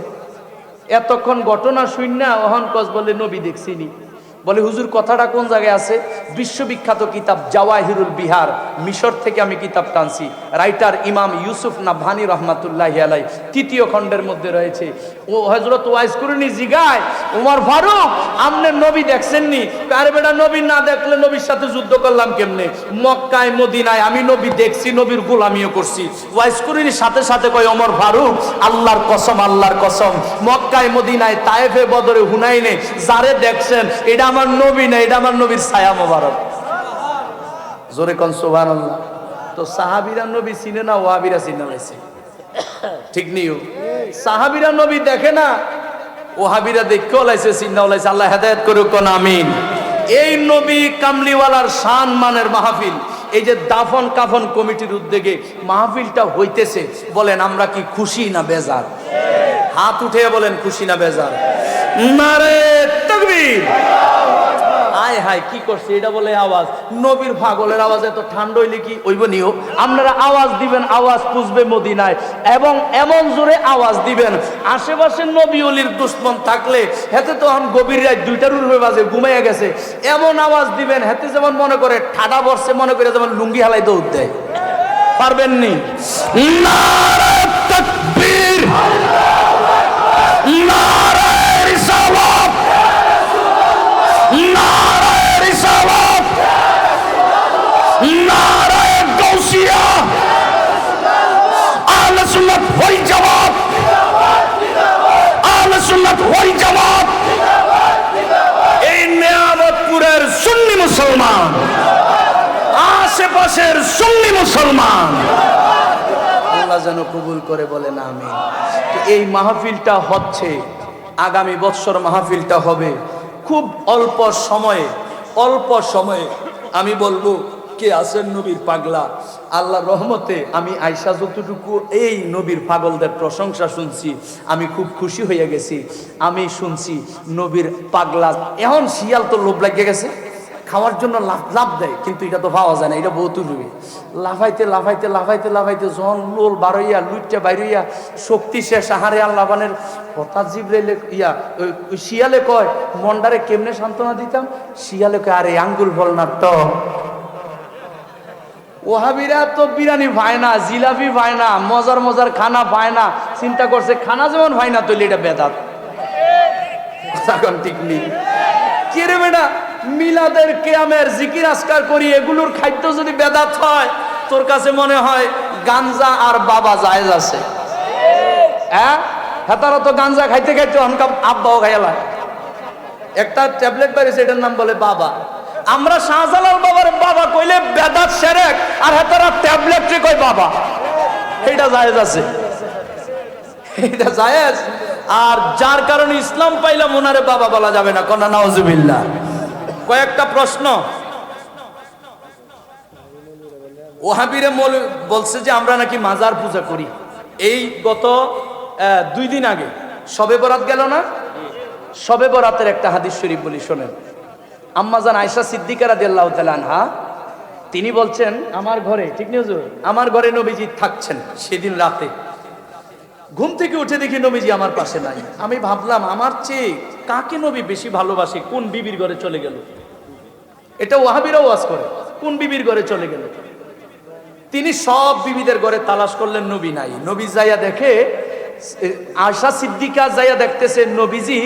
এতক্ষণ ঘটনা শুননা ওহন কস বলে নবী দেখছিনি। বলে হুজুর কথাটা কোন জায়গায় আছে? বিশ্ববিখ্যাত কিতাব জাওয়াহিরুল বিহার, মিশর থেকে আমি কিতাব টানছি, রাইটার ইমাম ইউসুফ নাবহানি রহমাতুল্লাহি আলাইহি, 3য় খণ্ডের মধ্যে রয়েছে। ও হযরত ওয়াইস কুরুনি জিগায়, ওমর ফারুক আমনে নবী দেখছেননি? আরে বেটা নবী না দেখলে নবীর সাথে যুদ্ধ করলাম কেমনে? মক্কায় মদিনায় আমি নবী দেখছি, নবীর গোলামিও করছি। ওয়াইস কুরুনি সাথে সাথে কয়, ওমর ফারুক আল্লাহর কসম, আল্লাহর কসম, মক্কায় মদিনায় তায়েফে বদরে হুনাইনে যারে দেখছেন এটা আমার নবী না, এটা আমার নবীর ছায়া মোবারক। জোরে কোন সুবহানাল্লাহ। তো সাহাবীরা নবী চিনে না, ওয়াহাবীরা চিনে লাইছে, ঠিক নিও। সাহাবীরা নবী দেখে না, ওয়াহাবীরা দেখেও লাইছে, চিন্নাও লাইছে। আল্লাহ হেদায়েত করুক, কোন আমিন। এই নবী কামলিওয়ালার শান মানের মাহফিল, এই যে দাফন কাফন কমিটির উদ্যোগে মাহফিলটা হইতেছে, বলেন আমরা কি খুশি না বেজার? হাত উঠে বলেন খুশি না বেজার? নারে তাকবীর। আয় হায় কি করছে এটা বলে আওয়াজ, নবীর পাগলের আওয়াজ এত ঠান্ডা হইলে কি ওইব নিও? আপনারা আওয়াজ দিবেন, আওয়াজ পুষবে মদিনায়, এবং এমন জোরে আওয়াজ দিবেন আশেপাশে নবী ওলির দুশমন থাকলে হেতে তো এখন গভীর রাত 2টার উপরে বাজে, ঘুমাইয়া গেছে, এমন আওয়াজ দিবেন হেতে যেমন মনে করে ঠাডা বর্ষে, মনে করে যেমন লুঙ্গি হালাই দৌড় দেয়। পারবেন নি? নারে তাকবীর, নারে রিসালাত, নারে রিসালাত, নারে গাউসিয়া, আহলে সুন্নাত ওয়াল জামাত, আহলে সুন্নাত ওয়াল জামাত। এই নিয়ামতপুরের সুন্নি মুসলমান, আশেপাশের সুন্নি মুসলমান, আল্লাহ যেন কবুল করে, বলেন আমিন। তো এই মাহফিলটা হচ্ছে, আগামী বছর মাহফিলটা হবে খুব অল্প সময়ে, অল্প সময়ে। আমি বলবো কে আছেন নবীর পাগলা? আল্লাহর রহমতে আমি আয়েশা যতটুকু এই নবীর পাগলদের প্রশংসা শুনছি, আমি খুব খুশি হয়ে গেছি। আমি শুনছি নবীর পাগলা, এখন শিয়াল তো লোভ লাগিয়ে গেছে, খাওয়ার জন্য লাভ দেয়, কিন্তু এটা তো পাওয়া যায় না, এটা বহুত রুবে লাফাইতে লাফাইতে লাফাইতে লাফাইতে যখন লোল বারইয়া লুইটা বাইরইয়া শক্তি শেষ, আহারে আল্লাহবানের হঠাৎ জিবরাইলে শিয়ালে কয় মন্ডারে কেমনে সান্ত্বনা দিতাম? শিয়ালে কয় আরে আঙ্গুল ফল না তো। ওহাবিরা তো বিরিয়ানি পায় না, জিলাপি পায় না, মজার মজার খানা পায় না, চিন্তা করছে খানা যেমন পায় না তৈলে এটা বেদাত। ঠিক নেই কে রে বেটা? মিলাদের কিয়ামের জিকির আজকার করি, এগুলোর খাদ্য যদি বেদাত হয়, তোর কাছে মনে হয় গাঞ্জা আর বাবা জায়েজ আছে? হ্যাঁ, হেতারা তো গাঞ্জা খাইতে খাইতে অনকা আব্বাও খাইলা, একটা ট্যাবলেট বেরিয়েছে, এটার নাম বলে বাবা। আমরা শাহজালাল বাবার বাবা কইলে বেদাত শিরক, আর হাতারা ট্যাবলেট রে কই বাবা। এটা জায়েজ আছে, এটা জায়েজ। আর যার কারণে ইসলাম পাইলাম ওনারে বাবা বলা যাবে না, কোন নাউজুবিল্লাহ। কয়েকটা প্রশ্ন। ওহাবিরে বলছে যে আমরা নাকি মাজার পূজা করি। এই গত 2 দিন আগে শবে বরাত গেল না, শবে বরাতের একটা হাদিস শরীফ বলি শোনেন। আম্মাজান আয়েশা সিদ্দিকা রাদিয়াল্লাহু তাআলা আনহা তিনি বলছেন আমার ঘরে, ঠিক না হুজুর, আমার ঘরে নবীজি থাকছেন। সেদিন রাতে ঘুম থেকে উঠে দেখি নবীজি আমার পাশে নাই। আমি ভাবলাম আমার চেয়ে কাকে নবী বেশি ভালোবাসে, কোন বিবির ঘরে চলে গেল। এটা ওয়াহাবিরাও ওয়াজ করে, কোন বিবির ঘরে চলে গেল। তিনি সব বিবিদের ঘরে তালাশ করলেন, নবী নাই। নবী যাইয়া দেখে, আয়েশা সিদ্দিকা যাইয়া দেখতেছে নবীজি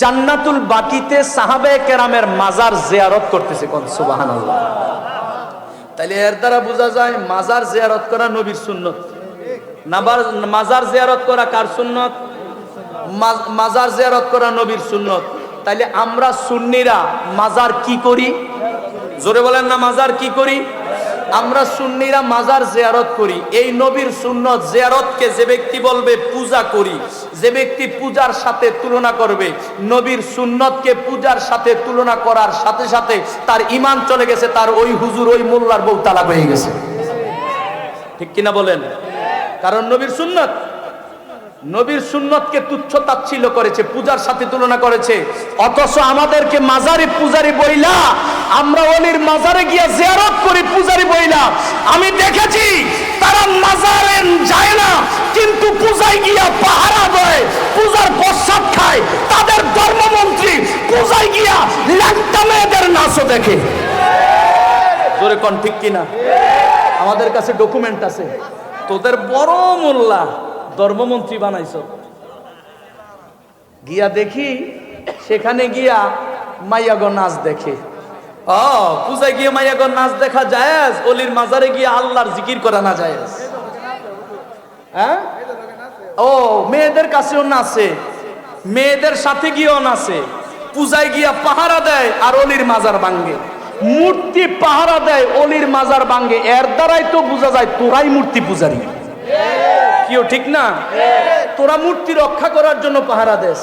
জান্নাতুল বাকিতে সাহাবায়ে কেরামের মাজার জিয়ারত করতেছে। কোন সুবহানাল্লাহ। তাইলে এর দ্বারা বোঝা যায় মাজার জিয়ারত করা নবীর সুন্নত। মাজার জিয়ারত করা কার সুন্নত? মাজার জিয়ারত করা নবীর সুন্নত। তাইলে আমরা সুন্নিরা মাজার কি করি? জোরে বলেন না, মাজার কি করি? আমরা সুন্নিরা মাজার জিয়ারত করি। এই নবীর সুন্নত জিয়ারতকে যে ব্যক্তি বলবে পূজা করি, যে ব্যক্তি পূজার সাথে তুলনা করবে, নবীর সুন্নতকে পূজার সাথে তুলনা করার সাথে সাথে তার ঈমান চলে গেছে, তার ওই হুজুর ওই মোল্লার বউ তালাক হয়ে গেছে। ঠিক কিনা বলেন? কারণ নবীর সুন্নত, নবীর সুন্নতকে তুচ্ছ তাচ্ছিল্য করেছে, পূজার সাথে তুলনা করেছে। অথচ আমাদেরকে মাজারে পূজারি বইলা, আমরা ওলির মাজারে গিয়া জিয়ারত করি পূজারি বইলা। আমি দেখেছি তারা মাজারে যায় না, কিন্তু পূজায় গিয়া পাহারা দেয়, পূজার প্রসাদ খায়। তাদের ধর্মমন্ত্রী পূজায় গিয়া ল্যাংটা মেয়েদের নাচও দেখে। জোরে কোন ঠিক কিনা? আমাদের কাছে ডকুমেন্ট আছে। তোদের বড় মোল্লা ধর্মমন্ত্রী বানাইছ। গিয়া দেখি সেখানে গিয়া মাইয়াগো নাচ দেখে। পূজায় গিয়ে মাইয়াগো নাচ দেখা জায়েজ, অলির মাজারে গিয়ে আল্লাহর জিকির করা না জায়েজ। হ্যাঁ, ও মেয়েদের কাছেও নাচে, মেয়েদের সাথে গিয়েও নাচে, পূজায় গিয়া পাহারা দেয় আর অলির মাজার ভাঙ্গে। মূর্তি পাহারা দেয়, অলির মাজার ভাঙ্গে। এর দ্বারাই তো বোঝা যায় তোরাই মূর্তি পূজারী। কিও ঠিক না? তোরা মূর্তি রক্ষা করার জন্য পাহারা দেস,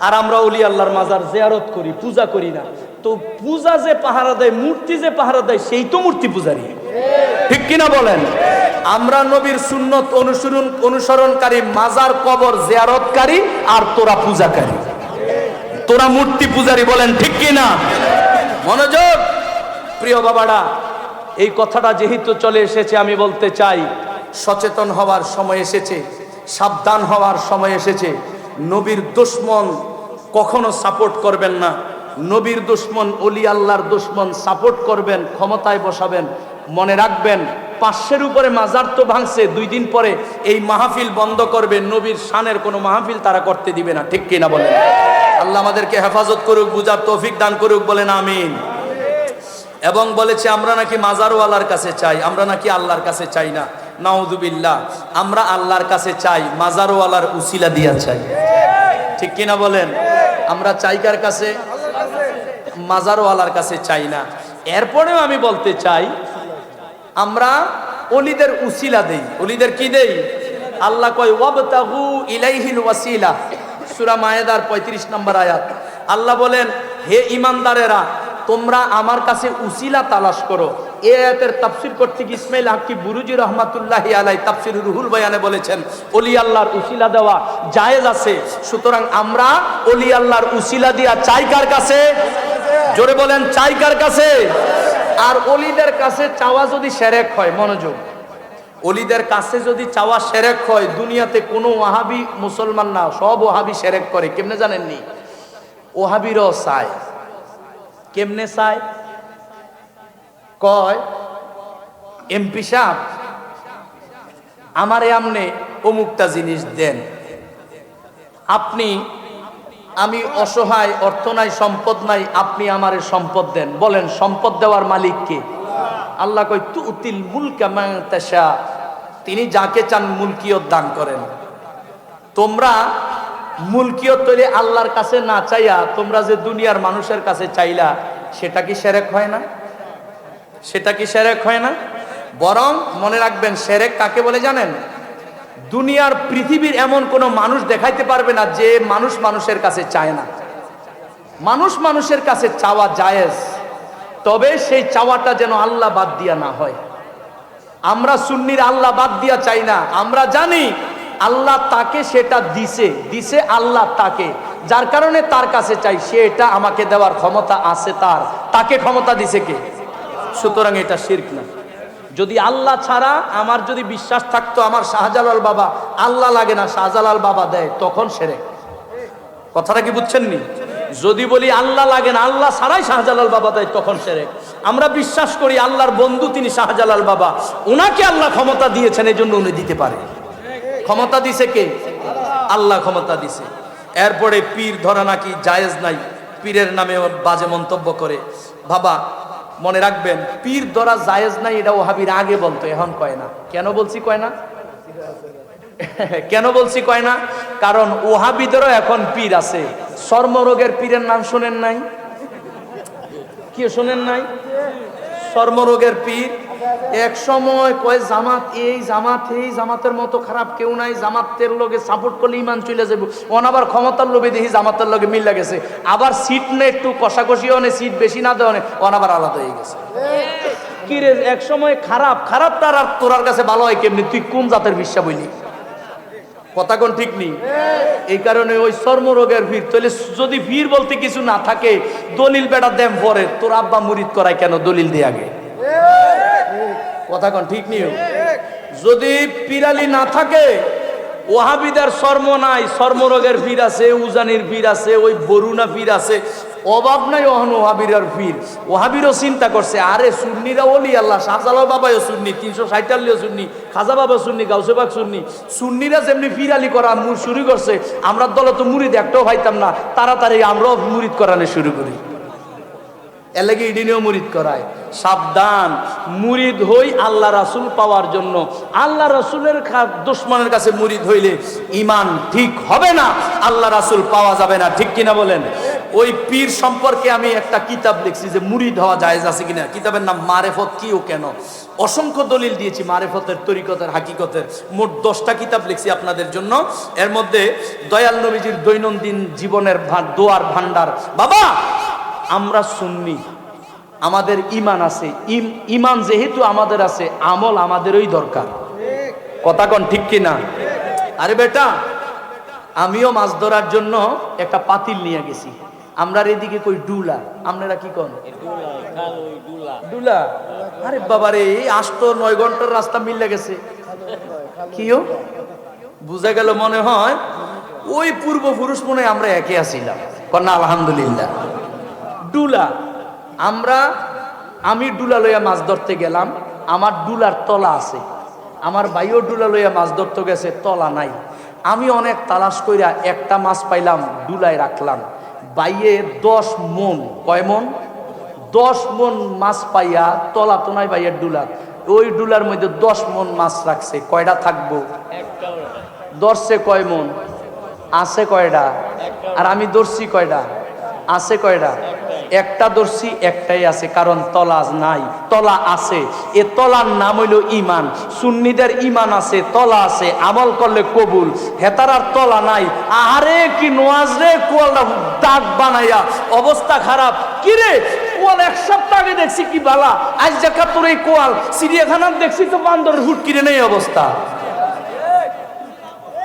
আর আমরা ওলি আল্লাহর মাজার জিয়ারত করি, পূজা করি না। তো পূজা যে পাহারা দেয়, মূর্তি যে পাহারা দেয়, সেই তো মূর্তি পূজারী। ঠিক কিনা বলেন? আমরা নবীর সুন্নত অনুসরণকারী, মাজার কবর জিয়ারতকারী, আর তোরা পূজাকারী, তোরা মূর্তি পূজারী। বলেন ঠিক কিনা? মনোযোগ প্রিয় বাবারা, এই কথাটা যেহেতু চলে এসেছে, আমি বলতে চাই সচেতন হওয়ার সময় এসেছে, সাবধান হওয়ার সময় এসেছে। নবীর দুশমন কখনো সাপোর্ট করবেন না। নবীর দুশমন, ওলি আল্লাহর দুশমন সাপোর্ট করবেন, ক্ষমতায় বসাবেন। মনে রাখবেন 500-এর উপরে মাজার তো ভাঙছে, 2 দিন পরে এই মাহফিল বন্ধ করবে। নবীর শানের কোনো মাহফিল তারা করতে দিবে না। ঠিক কিনা বলেন? আল্লাহ আমাদেরকে হেফাজত করুক, বুঝার তৌফিক দান করুক। বলেন আমিন। এবং বলেছে আমরা নাকি মাজারওয়ালার কাছে চাই, আমরা নাকি আল্লাহর কাছে চাই না। নাউযুবিল্লাহ। আমরা আল্লাহর কাছে চাই, মাজারওয়ালার উসিলা দিয়া চাই। ঠিক কিনা বলেন? আমরা চাই কার কাছে? মাজারওয়ালার কাছে চাই না। এরপরেও আমি বলতে চাই, আমরা ওলিদের উসিলা দেই। ওলিদের কি দেই? আল্লাহ কয় ওয়াবতাগু ইলাইহিল ওয়াসিলা, সূরা মায়েদার 35 নম্বর আয়াত। আল্লাহ বলেন, হে ঈমানদারেরা, তোমরা আমার কাছে উসিলা তালাশ করো। এই আয়াতের তাফসীর করতে গিয়ে ইসমাইল হাক্কি বুরুজি রহমাতুল্লাহি আলাইহি তাফসীর রুহুল বয়ানে বলেছেন, ওলি আল্লাহর উসিলা দেওয়া জায়েজ আছে। সুতরাং আমরা ওলি আল্লাহর উসিলা দিয়া চাই কার কাছে? জোরে বলেন, চাই কার কাছে? আর ওলিদের কাছে চাওয়া যদি শিরক হয়, মনোযোগ, ওলিদের কাছে যদি চাওয়া শিরক হয়, দুনিয়াতে কোনো ওয়াহাবি মুসলমান না, সব ওয়াহাবি শিরক করে। কেমনে জানেননি? ওয়াহাবিরও চায়। কেমনে চায়? কয় এমপি সাহেব আমারে আমনে অমুকটা জিনিস দেন, আপনি, আমি অসহায়, অর্থ নাই, সম্পদ নাই, আপনি আমারে সম্পদ দেন। বলেন সম্পদ দেওয়ার মালিক কে? আল্লাহ কয় তুতিল মুলকা মান তাশা, তিনি যাকে চান মুলকিয়ত দান করেন। তোমরা মুলকিয়ত তৈরি আল্লাহর কাছে না চাইয়া তোমরা যে দুনিয়ার মানুষের কাছে চাইলা, সেটা কি শিরক হয় না? সেটা কি শিরক হয় না? বরং মনে রাখবেন, শিরক কাকে বলে জানেন? দুনিয়ার পৃথিবীর এমন কোনো মানুষ দেখাইতে পারবে না যে মানুষ মানুষের কাছে চায় না। মানুষ মানুষের কাছে চাওয়া জায়েজ, তবে সেই চাওয়াটা যেন আল্লাহ বাদ দিয়া না হয়। আমরা সুন্নির আল্লাহ বাদ দিয়া চাই না। আমরা জানি আল্লাহ তাকে সেটা দিছে আল্লাহ তাকে, যার কারণে তার কাছে চাই, সে এটা আমাকে দেওয়ার ক্ষমতা আছে তার, তাকে ক্ষমতা দিছে কে? সুতরাং এটা শিরক না। যদি আল্লাহ ছাড়া আমার যদি বিশ্বাস থাকতো আমার শাহজালাল বাবা আল্লাহ লাগে না, শাহজালাল বাবা দেয়, তখন শিরক। কথাটা কি বুঝছেননি? যদি বলি আল্লাহ লাগে না, আল্লাহ ছাড়াই শাহজালাল বাবা দেয়, তখন শিরক। আমরা বিশ্বাস করি আল্লাহর বন্ধু তিনি শাহজালাল বাবা, উনাকে আল্লাহ ক্ষমতা দিয়েছেন, এই জন্য উনি দিতে পারে। ক্ষমতা দিছে কে? আল্লাহ ক্ষমতা দিছে। এরপরে পীর ধরা নাকি জায়েজ নাই, পীরের নামে বাজে মন্তব্য করে। বাবা মনে রাখবেন, পীর ধরা জায়েজ নাই এটা ওহাবির আগে বলতো, এখন কয় না। কেন বলছি কয় না? কেন বলছি কয় না? কারণ ওহাবিদেরও এখন পীর আছে। চর্মরোগের পীরের নাম শোনেন নাই? কি শোনেন নাই? চর্মরোগের পীর এক সময় কয় জামাত এই জামাত এই জামাতের মতো খারাপ কেউ নাই, জামাতের লগে সাপোর্ট করলে ইমান চলে যাবে। আবার ক্ষমতার লোভে দেখি জামাতের লগে মিল গেছে, আবার সিট নে একটু কষাকষি অনে, সিট বেশি না দেওয়া আবার আলাদা হয়ে গেছে। কি রে, এক সময় খারাপ খারাপ তার আর তোরার কাছে ভালো হয় কেমনি? তুই কোন জাতের বিশ্বাস বইলি? কথা কোন ঠিক নেই। এই কারণে ওই চর্মরোগের ভিড়। তাহলে যদি ভিড় বলতে কিছু না থাকে, দলিল বেটা দেম পরে, তোর আব্বা মুরিদ করায় কেন? দলিল দিয়ে আগে। কথা কোন ঠিক নেই। যদি পিরালি না থাকে, ওহাবিদের চর্ম নাই, চর্মরোগের ভিড় আছে, উজানির ভিড় আছে, ওই বরুণা ভিড় আছে, অভাব নাই। ওহন ওহাবির ভিড়। ওহাবিরও চিন্তা করছে, আরে সুন্নিরা ওলি আল্লাহ, শাহজালাল বাবাও সুন্নি, 347 সুন্নি, খাজা বাবা সুন্নি, গাউসেবাগ সুন্নি, সুন্নিরা যেমনি ফিরালি করা শুরু করছে, আমরা দলে তো মুরিদ একটাও পাইতাম না, তাড়াতাড়ি আমরাও মুরিদ করানো শুরু করি। এর লাগে ইডিনেও মুরিদ করায়। সাবধান, মুরিদ হই আল্লাহ রাসূল পাওয়ার জন্য। আল্লাহ রাসূলের দুশমনের কাছে মুরিদ হইলে ইমান ঠিক হবে না, আল্লাহ রাসূল পাওয়া যাবে না। ঠিক কিনা বলেন? ওই পীর সম্পর্কে আমি একটা কিতাব লিখছি যে মুরিদ হওয়া জায়েজ আছে কিনা। কিতাবের নাম মারেফত কি ও কেন। অসংখ্য দলিল দিয়েছি মারেফতের, তরিকতের, হাকিকতের। মোট 10টা কিতাব লিখছি আপনাদের জন্য। এর মধ্যে দয়াল নবীজির দৈনন্দিন জীবনের দোয়ার ভান্ডার। বাবা আমরা সুন্নি, আমাদের ইমান আছে, ইমান যেহেতু আমাদের আছে, আমল আমাদেরই দরকার। কথা কোন ঠিক কিনা? আরে বেটা, আমিও মাছ ধরার জন্য একটা পাতিল নিয়ে গেছি। আমরা এদিকে কই ডুলা, আপনারা কি কোন? ডুলা। আরে বাবারে, এই 8-9 ঘন্টার রাস্তা মিলে গেছে। কিও বুঝা গেল মনে হয় ওই পূর্বপুরুষ মনে হয় আমরা একে আসিলাম। কন্যা আলহামদুলিল্লাহ। ডুলা, আমি ডুলা লইয়া মাছ ধরতে গেলাম, আমার ডুলার তলা আছে, আমার ভাইও ডুলা লইয়া মাছ ধরতে গেছে, তলা নাই। আমি অনেক তালাশ কইরা একটা মাছ পাইলাম, ডুলায় রাখলাম। বাইয়ে 10 মন, কয় মন? 10 মন মাছ পাইয়া, তলা তো নাই বাইয়ের ডুলার, ওই ডুলার মধ্যে 10 মন মাছ রাখছে। কয়টা থাকবো? ধরছে কয় মন? আছে কয়টা? আর আমি ধরছি কয়টা? আছে কয়টা? একটা ধরছি, একটাই আছে, কারণ তলা নাই। তলা আছে, এ তলার নাম হইল ইমান। সুন্নিদের ইমান আছে, তলা আছে, আমল করলে কবুল। হেতারার তলা নাই। আরে কি নোয়াজ রে, কোয়ালটা দাগ বানাইয়া অবস্থা খারাপ। কি রে কোয়াল, 1 সপ্তাহ আগে দেখছি কি বালা, আজ দেখা তোর এই কোয়াল চিড়িয়াখানার দেখছি তো বান্দরের হুট কিনে নেই অবস্থা।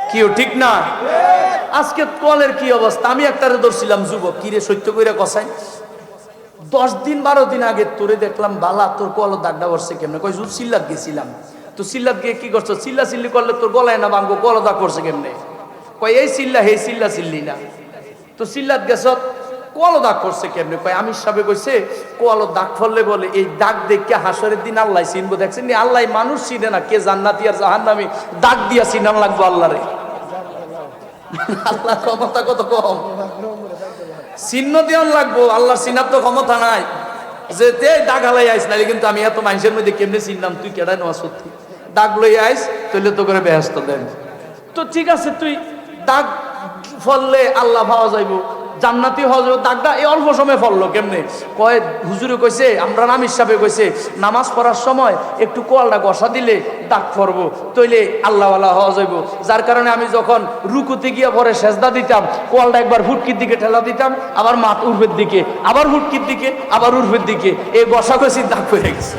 কিও ঠিক না? আজকে কোয়ালের কি অবস্থা? আমি একটারে ধরছিলাম যুবক, কিরে সত্য কইরা কসাই, 10 দিন 12 দিন আগে তোরে দেখলাম বালা, তোর কল দাগটা করছে কেমনে? কই সিল্লাত গেছিলাম। তো সিল্লাত গিয়ে কি করছো? চিল্লা চিল্লি করলে তোর গলায় না ভাঙবো, কল দাগ করছে কেমনে? কয় এই চিল্লা, হে চিল্লা চিল্লি না। তো সিল্লাত গেছ, কল দাগ করছে কেমনে? কয় আমি সাবে কইছে কল দাগ ফললে বলে এই দাগ দেখে হাসরের দিন আল্লাহ চিনবো। দেখছেন নি, আল্লাহ মানুষ চিনে না, কে জান্নাতি আর জাহান্নামী, দাগ দিয়া চিনান লাগবো আল্লাহরে। আল্লাহ ক্ষমতা কত কম, চিহ্ন দিয়ন লাগবো। আল্লাহর চিনার তো ক্ষমতা নাই যে তে দাগ হালাই আইস, নাইলে কিন্তু আমি এত মানুষের মধ্যে কেমনে চিনলাম তুই কেডাই নেওয়া? সত্যি দাগ লই আইস, তাইলে তো করে বেহেস্ত দেন। তো ঠিক আছে, তুই দাগ ফললে আল্লাহ পাওয়া যাইব, জান্নাতি হওয়া যাবে। দাগটা এই অল্প সময় ফললো কেমনে? কয় হুজুরে কইছে, আমরা নামির সাহেব কইছে নামাজ পড়ার সময় একটু কোয়ালটা গসা দিলে দাগ পড়বো, তইলে আল্লাহওয়ালা হওয়া যাইব। যার কারণে আমি যখন রুকুতে গিয়া পরে সেজদা দিতাম, কোয়ালটা একবার হুটকির দিকে ঠেলা দিতাম, আবার মাথ উর্ফের দিকে, আবার হুটকির দিকে, আবার উর্ফের দিকে, এই গসা গসির দাগ পড়ে গেছে।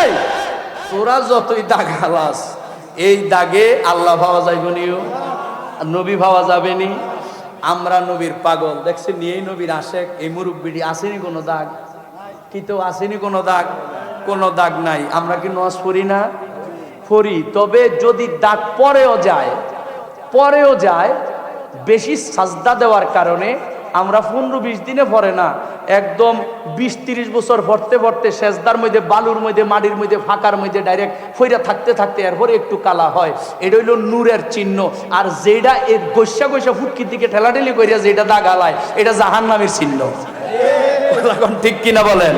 এই তোরা যতই দাগ হালাস, এই দাগে আল্লাহ পাওয়া যাইব নিও, নবী পাওয়া যাবে নি। আমরা নবীর পাগল দেখছি, নিয়েই নবীর আশেক। এই মুরব্বিটি আসেনি কোনো দাগ? কি তো আসেনি কোনো দাগ? কোনো দাগ নাই। আমরা কি নামাজ পড়ি না? পড়ি। তবে যদি দাগ পরেও যায় বেশি সাজদা দেওয়ার কারণে আমরা 15-20 দিনে পরে না, একদম 20-30 বছর ভরতে ভরতে সেজদার মধ্যে, বালুর মধ্যে, মাটির মধ্যে, ফাঁকার মধ্যে ডাইরেক্ট ফইরা থাকতে থাকতে এরপরে একটু কালা হয়। এটা হইল নূরের চিহ্ন। আর যেটা এর গৈসা গৈসা ফুটকির দিকে ঠেলাঠেলি করিয়া যেটা দাগ আলায়, এটা জাহান্নামের চিহ্ন। ঠিক কিনা বলেন?